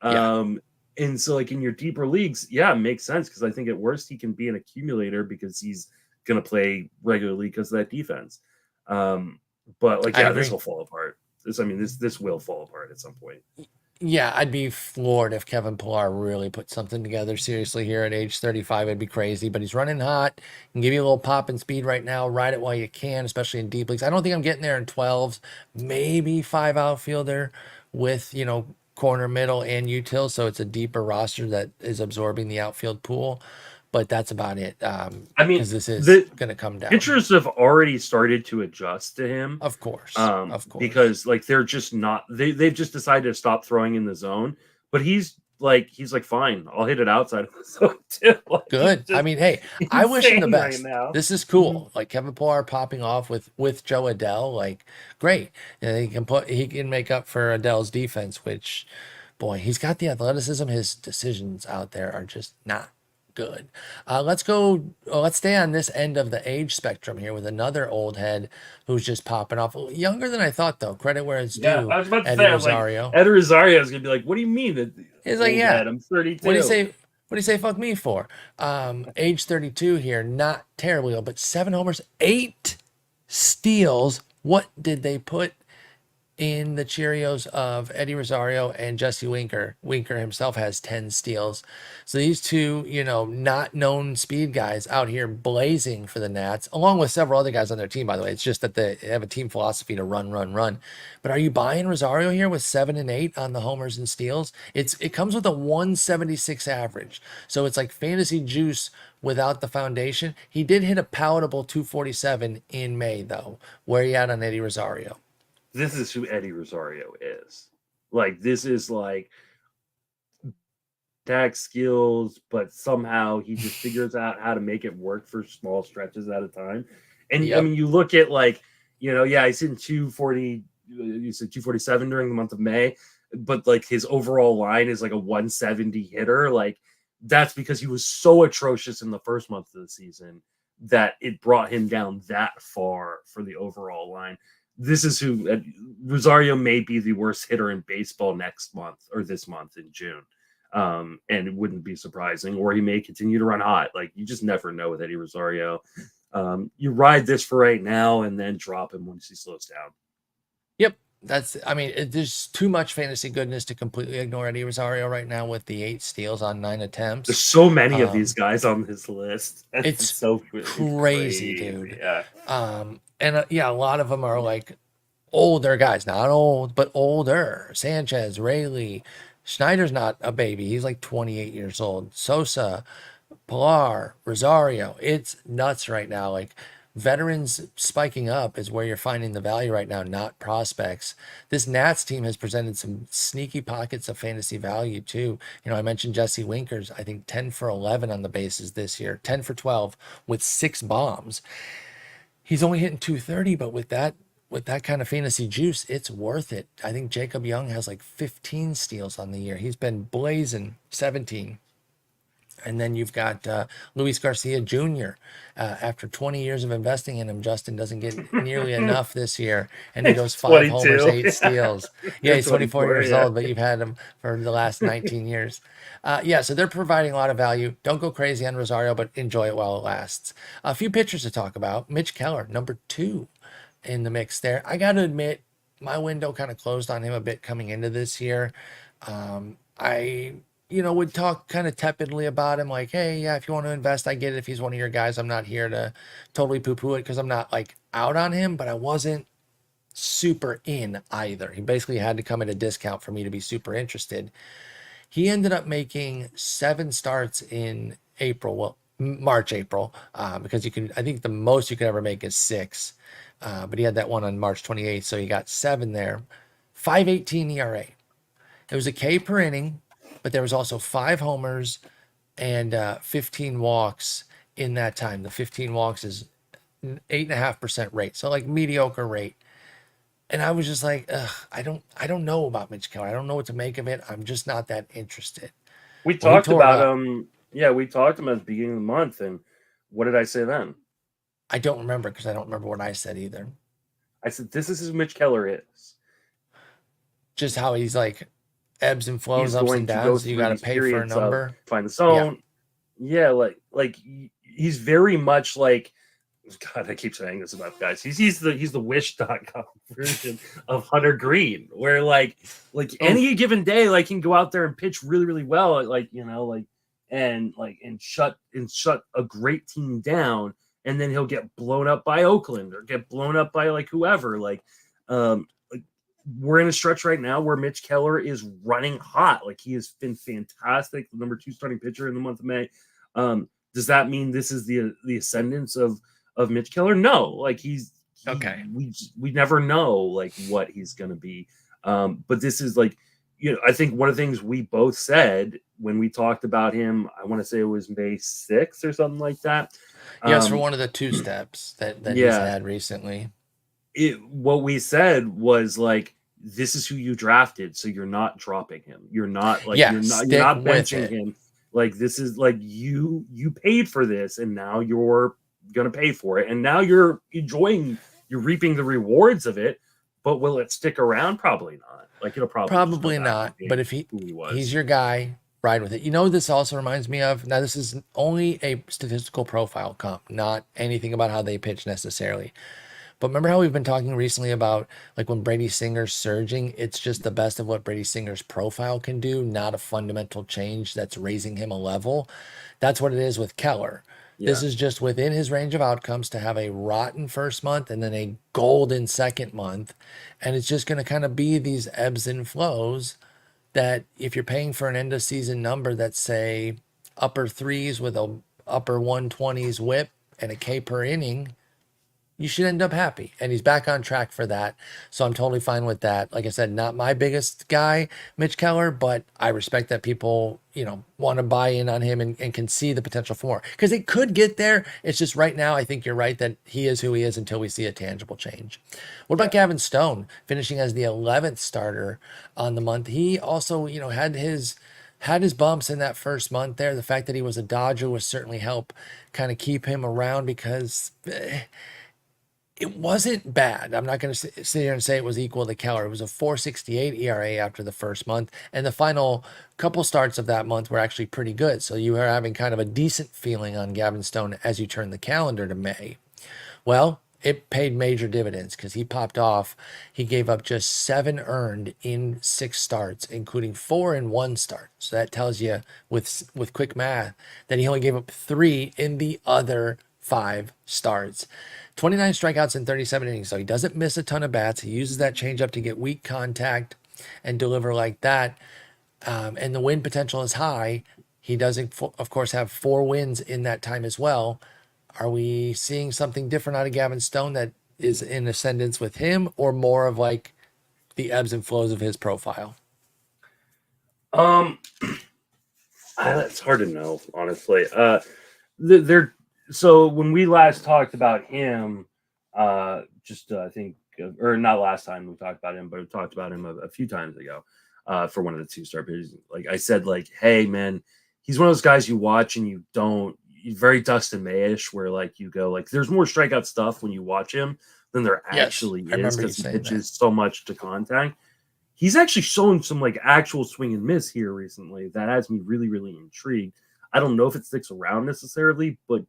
Yeah.
Um, and so, like in your deeper leagues, yeah, it makes sense because I think at worst he can be an accumulator because he's going to play regularly because of that defense. But like,
I
yeah, this
agree.
will fall apart. This will fall apart at some point.
Yeah, I'd be floored if Kevin Pillar really put something together seriously here at age 35. It'd be crazy, but he's running hot. Can give you a little pop and speed right now. Ride it while you can, especially in deep leagues. I don't think I'm getting there in 12s. Maybe 5 outfielder with, corner, middle, and util. So it's a deeper roster that is absorbing the outfield pool. But that's about it.
I mean,
Because this is
the
going to come down.
pitchers have already started to adjust to him.
Of course. Of course.
Because like they're just not they've just decided to stop throwing in the zone. But he's like fine, I'll hit it outside of the zone too. Like he's
Good. I
just
mean, hey, I wish him the
insane right
best.
now.
This is
Mhm.
cool. Like Kevin Pillar popping off with Joe Adele, like great. And he can make up for Adele's defense, which boy, he's got the athleticism. His decisions out there are just not good. Let's stay on this end of the age spectrum here with another old head who's just popping off. Younger than I thought, though. Credit where it's
Yeah,
due.
I was about to
Eddie
say, I was like,
Rosario.
Ed Rosario is gonna be like, what do you mean that
He's like,
old
yeah.
head? I'm
What do you
32.
say? What do you say? Fuck me for? Age 32 here, not terribly old, but 7 homers, 8 steals. What did they put in the Cheerios of Eddie Rosario and Jesse Winker? Winker himself has 10 steals. So these two, not known speed guys out here blazing for the Nats, along with several other guys on their team, by the way. It's just that they have a team philosophy to run, run, run. But are you buying Rosario here with 7 and 8 on the homers and steals? It comes with a 176 average. So it's like fantasy juice without the foundation. He did hit a palatable 247 in May, though. Where are you at on Eddie Rosario?
This is who Eddie Rosario is. Like this is like tag skills, but somehow he just figures out how to make it work for small stretches at a time. And I
Yep.
mean, you look at like, yeah, he's in 240, you said 247 during the month of May, but like his overall line is like a 170 hitter. Like that's because he was so atrocious in the first month of the season that it brought him down that far for the overall line. This is who Rosario may be the worst hitter in baseball next month or this month in June. And it wouldn't be surprising, or he may continue to run hot. Like you just never know with Eddie Rosario. You ride this for right now and then drop him once he slows down.
Yep. There's too much fantasy goodness to completely ignore Eddie Rosario right now with the 8 steals on 9 attempts.
There's so many of these
Um,
guys on this list. It's
it's
so
crazy,
crazy.
dude.
Yeah.
Yeah, a lot of them are like older guys, not old, but older. Sanchez, Raley, Schneider's not a baby. He's like 28 years old. Sosa, Pilar, Rosario. It's nuts right now. Like veterans spiking up is where you're finding the value right now, not prospects. This Nats team has presented some sneaky pockets of fantasy value too. I mentioned Jesse Winkers, I think 10 for 11 on the bases this year, 10 for 12 with 6 bombs. He's only hitting 230, but with that kind of fantasy juice, it's worth it. I think Jacob Young has like 15 steals on the year. He's been blazing 17. And then you've got Luis Garcia Jr. After 20 years of investing in him, Justin doesn't get nearly enough this year, and he goes
It's
5 homers,
22.
eight steals. Yeah,
You're
he's 24
24.
years
Yeah.
old, but you've had him for the last 19 years. Yeah, so they're providing a lot of value. Don't go crazy on Rosario, but enjoy it while it lasts. A few pitchers to talk about. Mitch Keller, number 2 in the mix there. I got to admit, my window kind of closed on him a bit coming into this year. I would talk kind of tepidly about him, like, hey, yeah, if you want to invest, I get it. If he's one of your guys, I'm not here to totally poo-poo it because I'm not like out on him, but I wasn't super in either. He basically had to come at a discount for me to be super interested. He ended up making 7 starts in April, well, March, April, because I think the most you could ever make is 6. But he had that one on March 28th, so he got 7 there. 5.18 ERA. It was a K per inning, but there was also 5 homers, and 15 walks in that time. The 15 walks is 8.5% rate, so like mediocre rate. And I was just like, ugh, I don't know about Mitch Keller. I don't know what to make of it. I'm just not that interested.
We
Well, he
talked
tore it
about
up.
him. Yeah, we talked him at the beginning of the month, and what did I say then?
I don't remember because I don't remember what I said either.
I said this is who Mitch Keller is.
Just how he's like ebbs and flows,
He's
ups
going
and
to
downs.
go
So you
through
got to
these
pay for a
periods of
number.
find the
Yeah.
zone. Yeah, like he's very much like, God, I keep saying this about guys. He's the wish.com version of Hunter Green, where like
Oof.
any given day, like he can go out there and pitch really, really well, and shut a great team down, and then he'll get blown up by Oakland or get blown up by like whoever. Like we're in a stretch right now where Mitch Keller is running hot. Like he has been fantastic, the number 2 starting pitcher in the month of May. Does that mean this is the ascendance of Mitch Keller? No, like
Okay.
we never know like what he's gonna be. But this is like, I think one of the things we both said when we talked about him, I want to say it was May 6th or something like that.
Yes, for
Um,
one of the 2 steps that he's
yeah,
had recently.
what we said was like, this is who you drafted, so you're not dropping him. You're not like
Yeah,
you're
stick
not
with
benching
it.
him. Like this is like you paid for this, and now you're gonna pay for it, and now you're reaping the rewards of it. But will it stick around? Probably not. Like it'll probably just go
Probably
back to
not. But
being
if
who he
he's
was.
your guy, ride with it. You know, this also reminds me of, now this is only a statistical profile comp, not anything about how they pitch necessarily. But remember how we've been talking recently about like when Brady Singer's surging, it's just the best of what Brady Singer's profile can do, not a fundamental change that's raising him a level. That's what it is with Keller. This
Yeah.
is just within his range of outcomes to have a rotten first month and then a golden second month. And it's just going to kind of be these ebbs and flows that if you're paying for an end of season number that's say upper threes with a upper 120s whip and a K per inning, you should end up happy. And he's back on track for that. So I'm totally fine with that. Like I said, not my biggest guy, Mitch Keller, but I respect that people, want to buy in on him and can see the potential for more. Because it could get there. It's just right now, I think you're right that he is who he is until we see a tangible change. What about
Yeah.
Gavin Stone finishing as the 11th starter on the month? He also, had his bumps in that first month there. The fact that he was a Dodger was certainly help kind of keep him around because it wasn't bad. I'm not going to sit here and say it was equal to Keller. It was a 4.68 ERA after the first month, and the final couple starts of that month were actually pretty good. So you were having kind of a decent feeling on Gavin Stone as you turn the calendar to May. Well, it paid major dividends because he popped off. He gave up just 7 earned in 6 starts, including 4 in 1 start. So that tells you, with quick math, that he only gave up 3 in the other 5 starts. 29 strikeouts in 37 innings. So he doesn't miss a ton of bats. He uses that changeup to get weak contact and deliver like that. And the win potential is high. He does, of course, have 4 wins in that time as well. Are we seeing something different out of Gavin Stone that is in ascendance with him, or more of like the ebbs and flows of his profile?
Um, it's hard to know, honestly. They're so when we last talked about him, I think, or not last time we talked about him, but we talked about him a few times ago, for one of the 2 star pitchers. Like I said, like, hey man, he's one of those guys you watch and you don't. Very Dustin Mayish, where like you go like, there's more strikeout stuff when you watch him than there
Yes,
actually
I
is
remember you
because he
saying that.
pitches so much to contact. He's actually shown some like actual swing and miss here recently that has me really, really intrigued. I don't know if it sticks around necessarily, but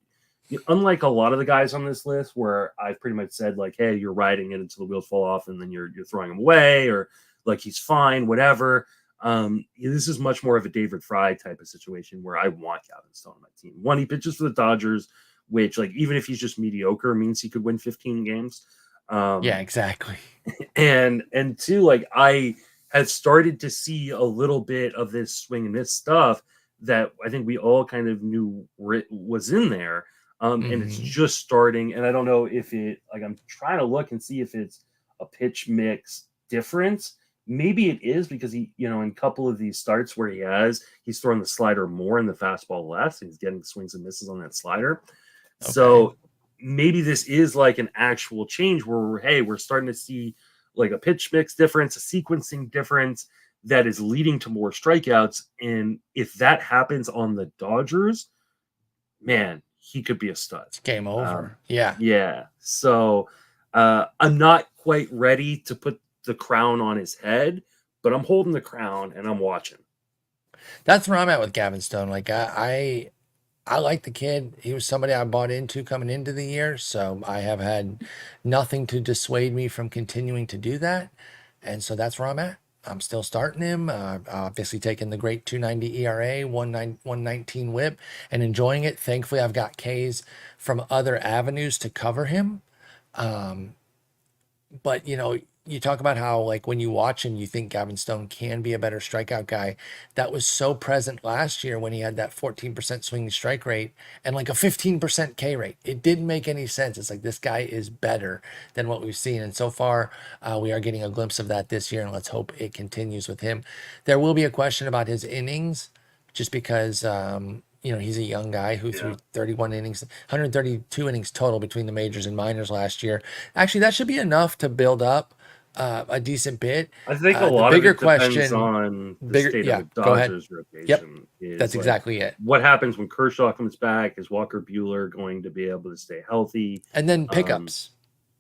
unlike a lot of the guys on this list where I've pretty much said like, hey, you're riding it until the wheels fall off and then you're throwing him away, or like he's fine, whatever. This is much more of a David Fry type of situation where I want Gavin Stone on my team. One, he pitches for the Dodgers, which like even if he's just mediocre means he could win 15 games.
Yeah,
Um,
exactly.
and two, like I have started to see a little bit of this swing and miss stuff that I think we all kind of knew was in there. And it's
Hmm.
just starting. And I don't know if it, like, I'm trying to look and see if it's a pitch mix difference. maybe it is because he, in a couple of these starts where he's throwing the slider more and the fastball less. And he's getting swings and misses on that slider.
Okay.
So maybe this is like an actual change where we're starting to see like a pitch mix difference, a sequencing difference that is leading to more strikeouts. And if that happens on the Dodgers, man, he could be a stud.
It's game over. Yeah.
Yeah. So I'm not quite ready to put the crown on his head, but I'm holding the crown and I'm watching.
That's where I'm at with Gavin Stone. Like I like the kid. He was somebody I bought into coming into the year, so I have had nothing to dissuade me from continuing to do that. And so that's where I'm at. I'm still starting him. Obviously taking the great 2.90 ERA, 119 WHIP, and enjoying it. Thankfully, I've got Ks from other avenues to cover him. But you talk about how, like, when you watch him, you think Gavin Stone can be a better strikeout guy. That was so present last year when he had that 14% swinging strike rate and like a 15% K rate. It didn't make any sense. It's like, this guy is better than what we've seen. And so far, we are getting a glimpse of that this year, and let's hope it continues with him. There will be a question about his innings, just because, he's a young guy who threw 31 innings, 132 innings total between the majors and minors last year. Actually, that should be enough to build up a decent bit.
I think a lot of it depends on the state of the Dodgers rotation.
Yep, that's exactly it.
What happens when Kershaw comes back? Is Walker Buehler going to be able to stay healthy?
And then pickups.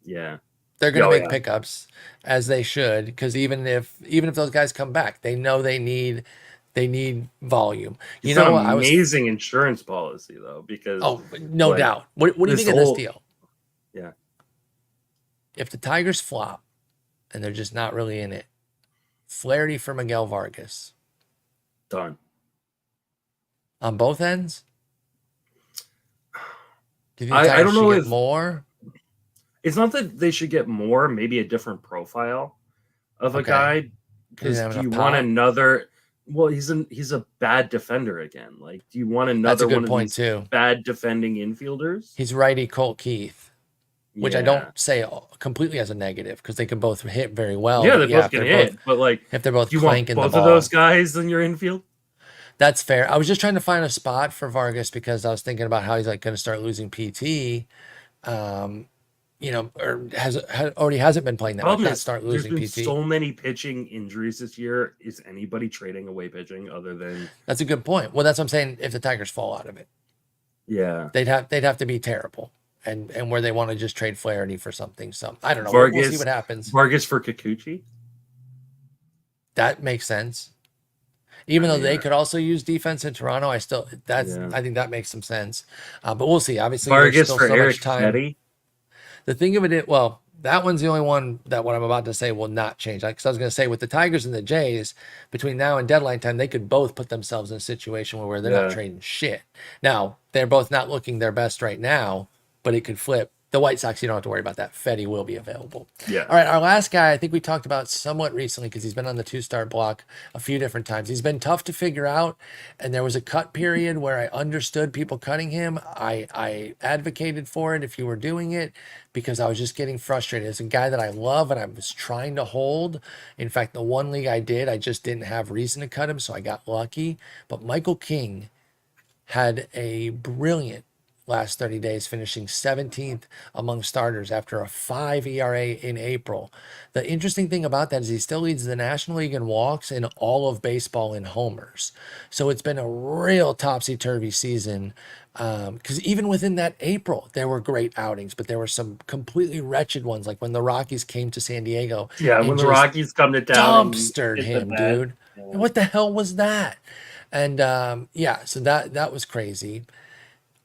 Yeah.
They're going to make pickups, as they should, because even if those guys come back, they know they need volume.
It's an amazing insurance policy, though, because
no doubt. What do you think of this deal?
Yeah.
If the Tigers flop and they're just not really in it, Flaherty for Miguel Vargas.
Done.
On both ends? Do you think
I don't know if
more?
It's not that they should get more, maybe a different profile of a guy. Because do you want another? Well, he's a bad defender again. Like, do you want another one of these bad defending infielders?
He's righty Colt Keith, which I don't say completely as a negative, because they can both hit very well.
Yeah, they both can hit, but like,
if they're both
clanking the ball, both of those guys in your infield.
That's fair. I was just trying to find a spot for Vargas because I was thinking about how he's like going to start losing PT. Or already hasn't been playing that much. Not start losing
there's been
PT.
So many pitching injuries this year. Is anybody trading away pitching other than?
That's a good point. Well, that's what I'm saying. If the Tigers fall out of it, they'd have to be terrible, and where they want to just trade Flaherty for something. So I don't know. We'll see what happens.
Vargas for Kikuchi.
That makes sense. Even though they could also use defense in Toronto, I think that makes some sense. But we'll see. Obviously,
Vargas
still
for
so
Eric
much time.
Petty.
The thing of it, that one's the only one that what I'm about to say will not change. Because I was going to say, with the Tigers and the Jays, between now and deadline time, they could both put themselves in a situation where they're not trading shit. Now, they're both not looking their best right now, but it could flip. The White Sox, you don't have to worry about that. Fetty will be available.
Yeah.
All right, our last guy, I think we talked about somewhat recently because he's been on the 2-star block a few different times. He's been tough to figure out, and there was a cut period where I understood people cutting him. I advocated for it if you were doing it because I was just getting frustrated. It's a guy that I love and I was trying to hold. In fact, the one league I did, I just didn't have reason to cut him, so I got lucky. But Michael King had a brilliant last 30 days, finishing 17th among starters after a 5 ERA in April. The interesting thing about that is he still leads the National League in walks and all of baseball in homers. So it's been a real topsy-turvy season, because even within that April, there were great outings, but there were some completely wretched ones, like when the Rockies came to San Diego.
Yeah, when the Rockies come to town.
Dumpstered him, dude. Yeah. What the hell was that? And so that was crazy.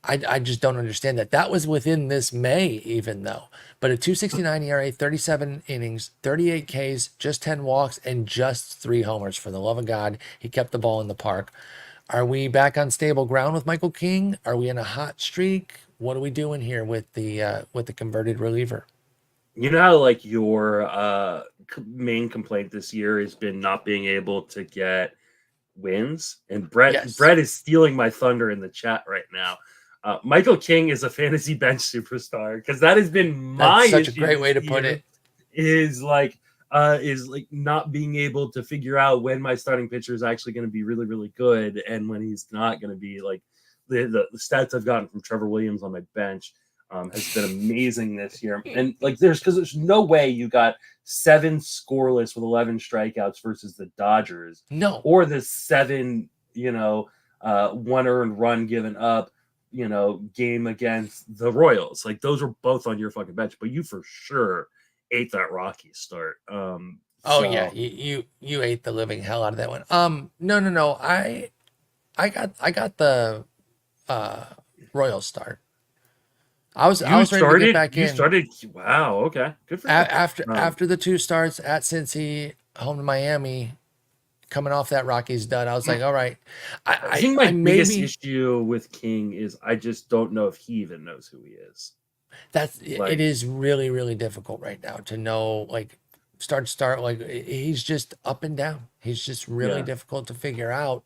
I just don't understand that. That was within this May, even though. But a 2.69 ERA, 37 innings, 38 Ks, just 10 walks, and just 3 homers. For the love of God, he kept the ball in the park. Are we back on stable ground with Michael King? Are we in a hot streak? What are we doing here with the converted reliever?
You know how, like, your main complaint this year has been not being able to get wins? And Brett is stealing my thunder in the chat right now. Michael King is a fantasy bench superstar, because that has been my
That's such a great way to put it.
Is like, is like not being able to figure out when my starting pitcher is actually going to be really, really good and when he's not going to be. Like the stats I've gotten from Trevor Williams on my bench has been amazing this year. And like there's no way you got 7 scoreless with 11 strikeouts versus the Dodgers.
No.
Or the 7, 1 earned run given up, game against the Royals. Like those are both on your fucking bench, but you for sure ate that Rockies start.
Yeah, you ate the living hell out of that one. No. I got the Royal start. I was ready to get back in.
You started. Wow. Okay. Good for you.
After the 2 starts at Cincy, home to Miami, coming off that Rockies dud, I was like, all right.
I think my biggest issue with King is I just don't know if he even knows who he is.
It is really, really difficult right now to know, like, start. Like, he's just up and down. He's just really difficult to figure out.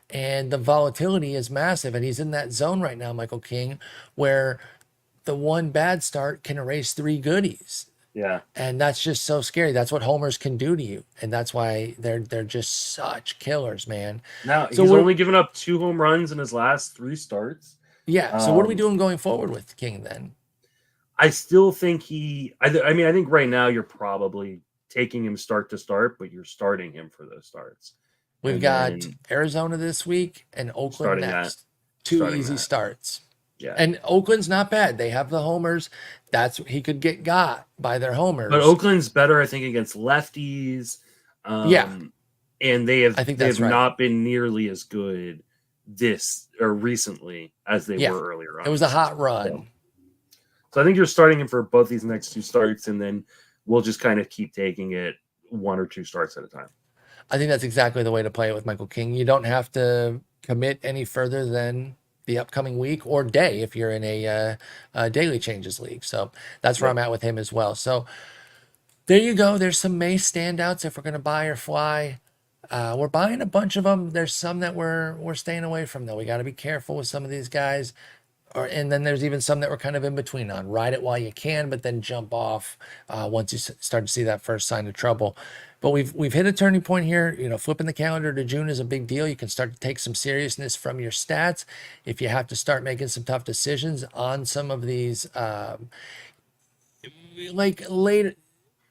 And the volatility is massive. And he's in that zone right now, Michael King, where the one bad start can erase 3 goodies.
Yeah.
And that's just so scary. That's what homers can do to you. And that's why they're just such killers, man.
Now, he's only given up 2 home runs in his last 3 starts.
Yeah. So what are we doing going forward with King then?
I still think I think right now you're probably taking him start to start, but you're starting him for those starts.
We've got Arizona this week and Oakland next. 2 easy starts.
Yeah.
And Oakland's not bad. They have the homers. He could get got by their homers.
But Oakland's better, I think, against lefties. And they have not been nearly as good recently as they were earlier on.
It was a hot run.
So I think you're starting him for both these next 2 starts, and then we'll just kind of keep taking it 1 or 2 starts at a time.
I think that's exactly the way to play it with Michael King. You don't have to commit any further than the upcoming week or day if you're in a daily changes league. So that's where I'm at with him as well. So there you go. There's some May standouts if we're going to buy or fly. We're buying a bunch of them. There's some that we're staying away from, though. We got to be careful with some of these guys. And then there's even some that we're kind of in between on. Ride it while you can, but then jump off once you start to see that first sign of trouble. But we've hit a turning point here. Flipping the calendar to June is a big deal. You can start to take some seriousness from your stats. If you have to start making some tough decisions on some of these, like later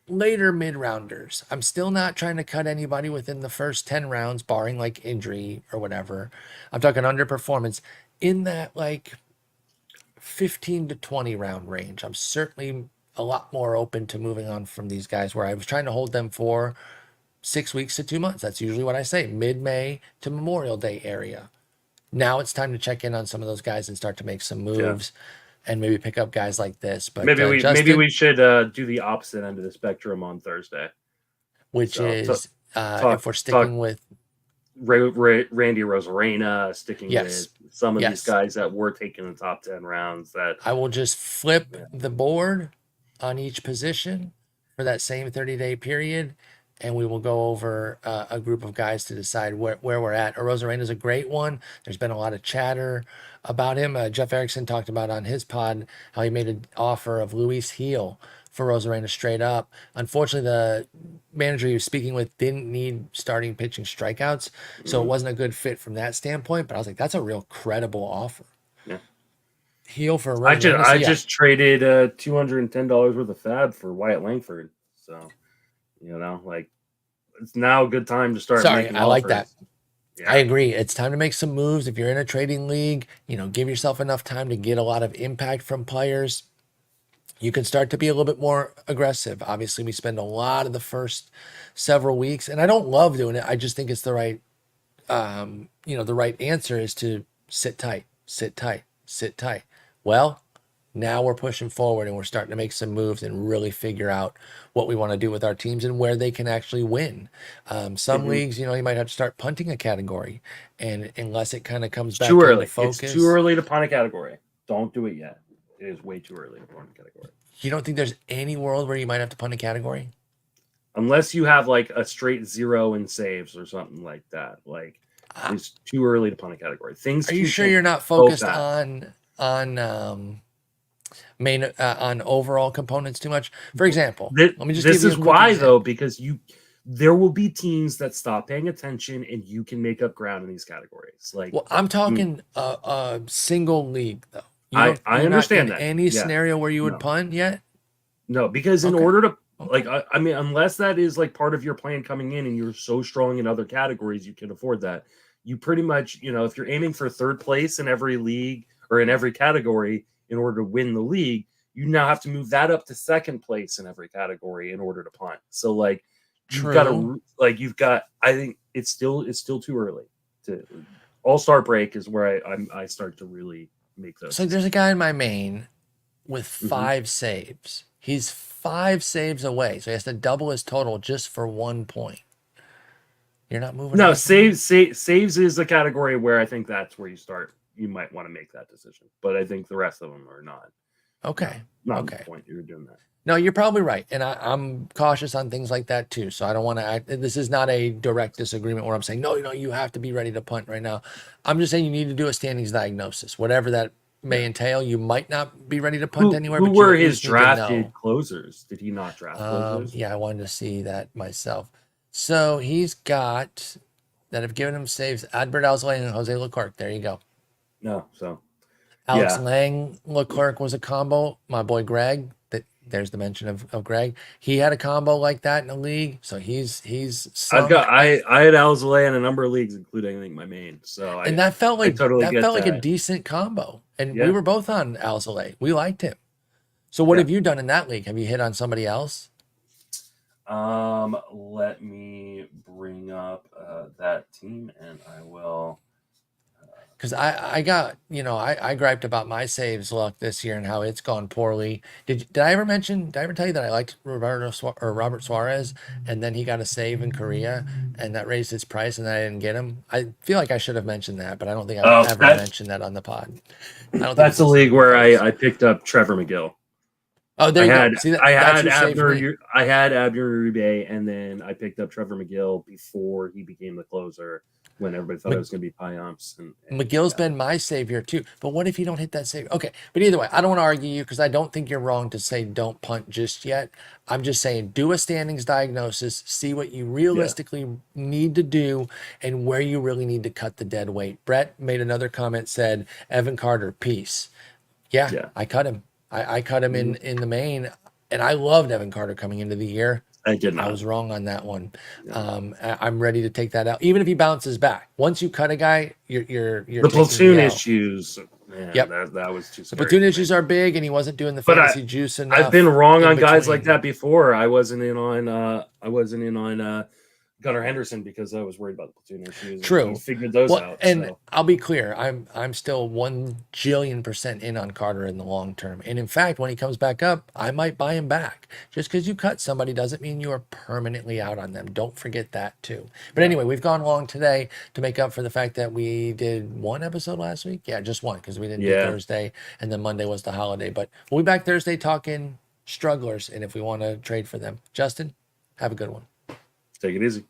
mid-rounders. I'm still not trying to cut anybody within the first 10 rounds, barring like injury or whatever. I'm talking underperformance in that like 15 to 20 round range. I'm certainly a lot more open to moving on from these guys where I was trying to hold them for 6 weeks to 2 months. That's usually what I say, mid-May to Memorial Day area. Now it's time to check in on some of those guys and start to make some moves and maybe pick up guys like this. But
maybe we should do the opposite end of the spectrum on Thursday,
which is if we're sticking with
Randy Rosarena, sticking with some of these guys that were taking the top 10 rounds. That
I will just flip the board on each position for that same 30-day period, and we will go over a group of guys to decide where we're at. Rosarena is a great one. There's been a lot of chatter about him. Jeff Erickson talked about on his pod how he made an offer of Luis Heel for Rosarena straight up. Unfortunately, the manager he was speaking with didn't need starting pitching strikeouts, so it wasn't a good fit from that standpoint. But I was like, that's a real credible offer.
Yeah.
Heel for Rosarena.
I just traded $210 worth of fab for Wyatt Langford. So, it's now a good time to start making offers.
Like that. Yeah. I agree. It's time to make some moves. If you're in a trading league, give yourself enough time to get a lot of impact from players. You can start to be a little bit more aggressive. Obviously, we spend a lot of the first several weeks, and I don't love doing it. I just think it's the right, the right answer is to sit tight, sit tight, sit tight. Well, now we're pushing forward and we're starting to make some moves and really figure out what we want to do with our teams and where they can actually win. Some leagues, you might have to start punting a category, and unless it kind of comes back into focus.
It's too early to punt a category. Don't do it yet. It is way too early to punt a category.
You don't think there's any world where you might have to punt a category?
Unless you have like a straight 0 in saves or something like that. Like it's too early to punt a category.
Are you sure you're not focused on main on overall components too much. For example,
This,
let me just
this
give you
is
a quick
why
example.
though, because there will be teams that stop paying attention, and you can make up ground in these categories. Like,
Well, I'm
I mean,
talking a single league though.
I
You're not in
understand that.
any
Yeah,
scenario where you would
no,
punt yet.
no, because in
Okay,
order to like,
okay,
I mean, unless that is like part of your plan coming in, and you're so strong in other categories, you can afford that. You pretty much, if you're aiming for third place in every league or in every category in order to win the league, you now have to move that up to second place in every category in order to punt. So like,
true.
I think it's still too early to all-star break is where I start to really make those
So there's a
decisions.
guy in my main with
Hmm.
5 saves. He's 5 saves away, so he has to double his total just for 1 point. You're not moving
No,
away from him.
saves is a category where I think that's where you start. You might want to make that decision, but I think the rest of them are not. No,
Okay,
not in the
okay.
point you're doing that.
No, you're probably right, and I'm cautious on things like that too. So I don't want to. This is not a direct disagreement where I'm saying no, you have to be ready to punt right now. I'm just saying you need to do a standings diagnosis, whatever that may
Yeah.
entail. You might not be ready to punt anywhere,
Who
but you
were
at
his
least need to
drafted
know.
closers? Did he not draft closers?
Yeah, I wanted to see that myself. So he's got that have given him saves: Adbert Alzolay and Jose Leclerc. There you go.
No. So
Alex
yeah,
Lang Leclerc was a combo. My boy Greg, there's the mention of Greg. He had a combo like that in the league, so he's sunk.
I had Alzolay in a number of leagues, including I think my main. So
And
I totally
that
get
felt like a
that.
decent combo. And we
Yeah.
were both on Alzolay. We liked him. So what
Yeah.
have you done in that league? Have you hit on somebody else?
Let me bring up that team, and I will.
Because I got, I griped about my saves luck this year and how it's gone poorly. Did I ever tell you that I liked Robert Suarez, and then he got a save in Korea and that raised his price and then I didn't get him? I feel like I should have mentioned that, but I don't think I've
Oh,
ever mentioned that on the pod. I don't think it's
that's a
listed in
league
my
where
picks.
I picked up Trevor McGill.
Oh, there
I
you go.
had
See
I
that's
had
who saved
Abner
me.
I had Abner Uribe, and then I picked up Trevor McGill before he became the closer when everybody thought it was going to be Payamps, and
McGill's
yeah,
been my savior too. But what if you don't hit that save? Okay. But either way, I don't want to argue you because I don't think you're wrong to say don't punt just yet. I'm just saying do a standings diagnosis, see what you
yeah,
realistically need to do and where you really need to cut the dead weight. Brett made another comment, said, Evan Carter, peace. Yeah,
yeah.
I cut him. I cut him
Mhm.
in the main. And I loved Evan Carter coming into the year.
I did
I
not.
was wrong on that one.
Yeah.
I'm ready to take that out, even if he bounces back. Once you cut a guy, you're
The
taking the
platoon
L.
issues, man,
Yep,
that was too
the
scary
platoon
for me.
issues are big, and he wasn't doing the
But
fantasy juice
I've been
enough
wrong
in
on guys like
between.
that before. I wasn't in on Gunnar Henderson because I was worried about the platoon issues, and he
True.
figured those
Well,
out.
and
So
I'll be clear, I'm still 1 jillion% in on Carter in the long term. And in fact, when he comes back up, I might buy him back. Just because you cut somebody doesn't mean you are permanently out on them. Don't forget that too. But
yeah,
anyway, we've gone long today to make up for the fact that we did one episode last week. Yeah, just one because we didn't do
yeah.
Thursday, and then Monday was the holiday. But we'll be back Thursday talking strugglers and if we want to trade for them. Justin, have a good one.
Take it easy.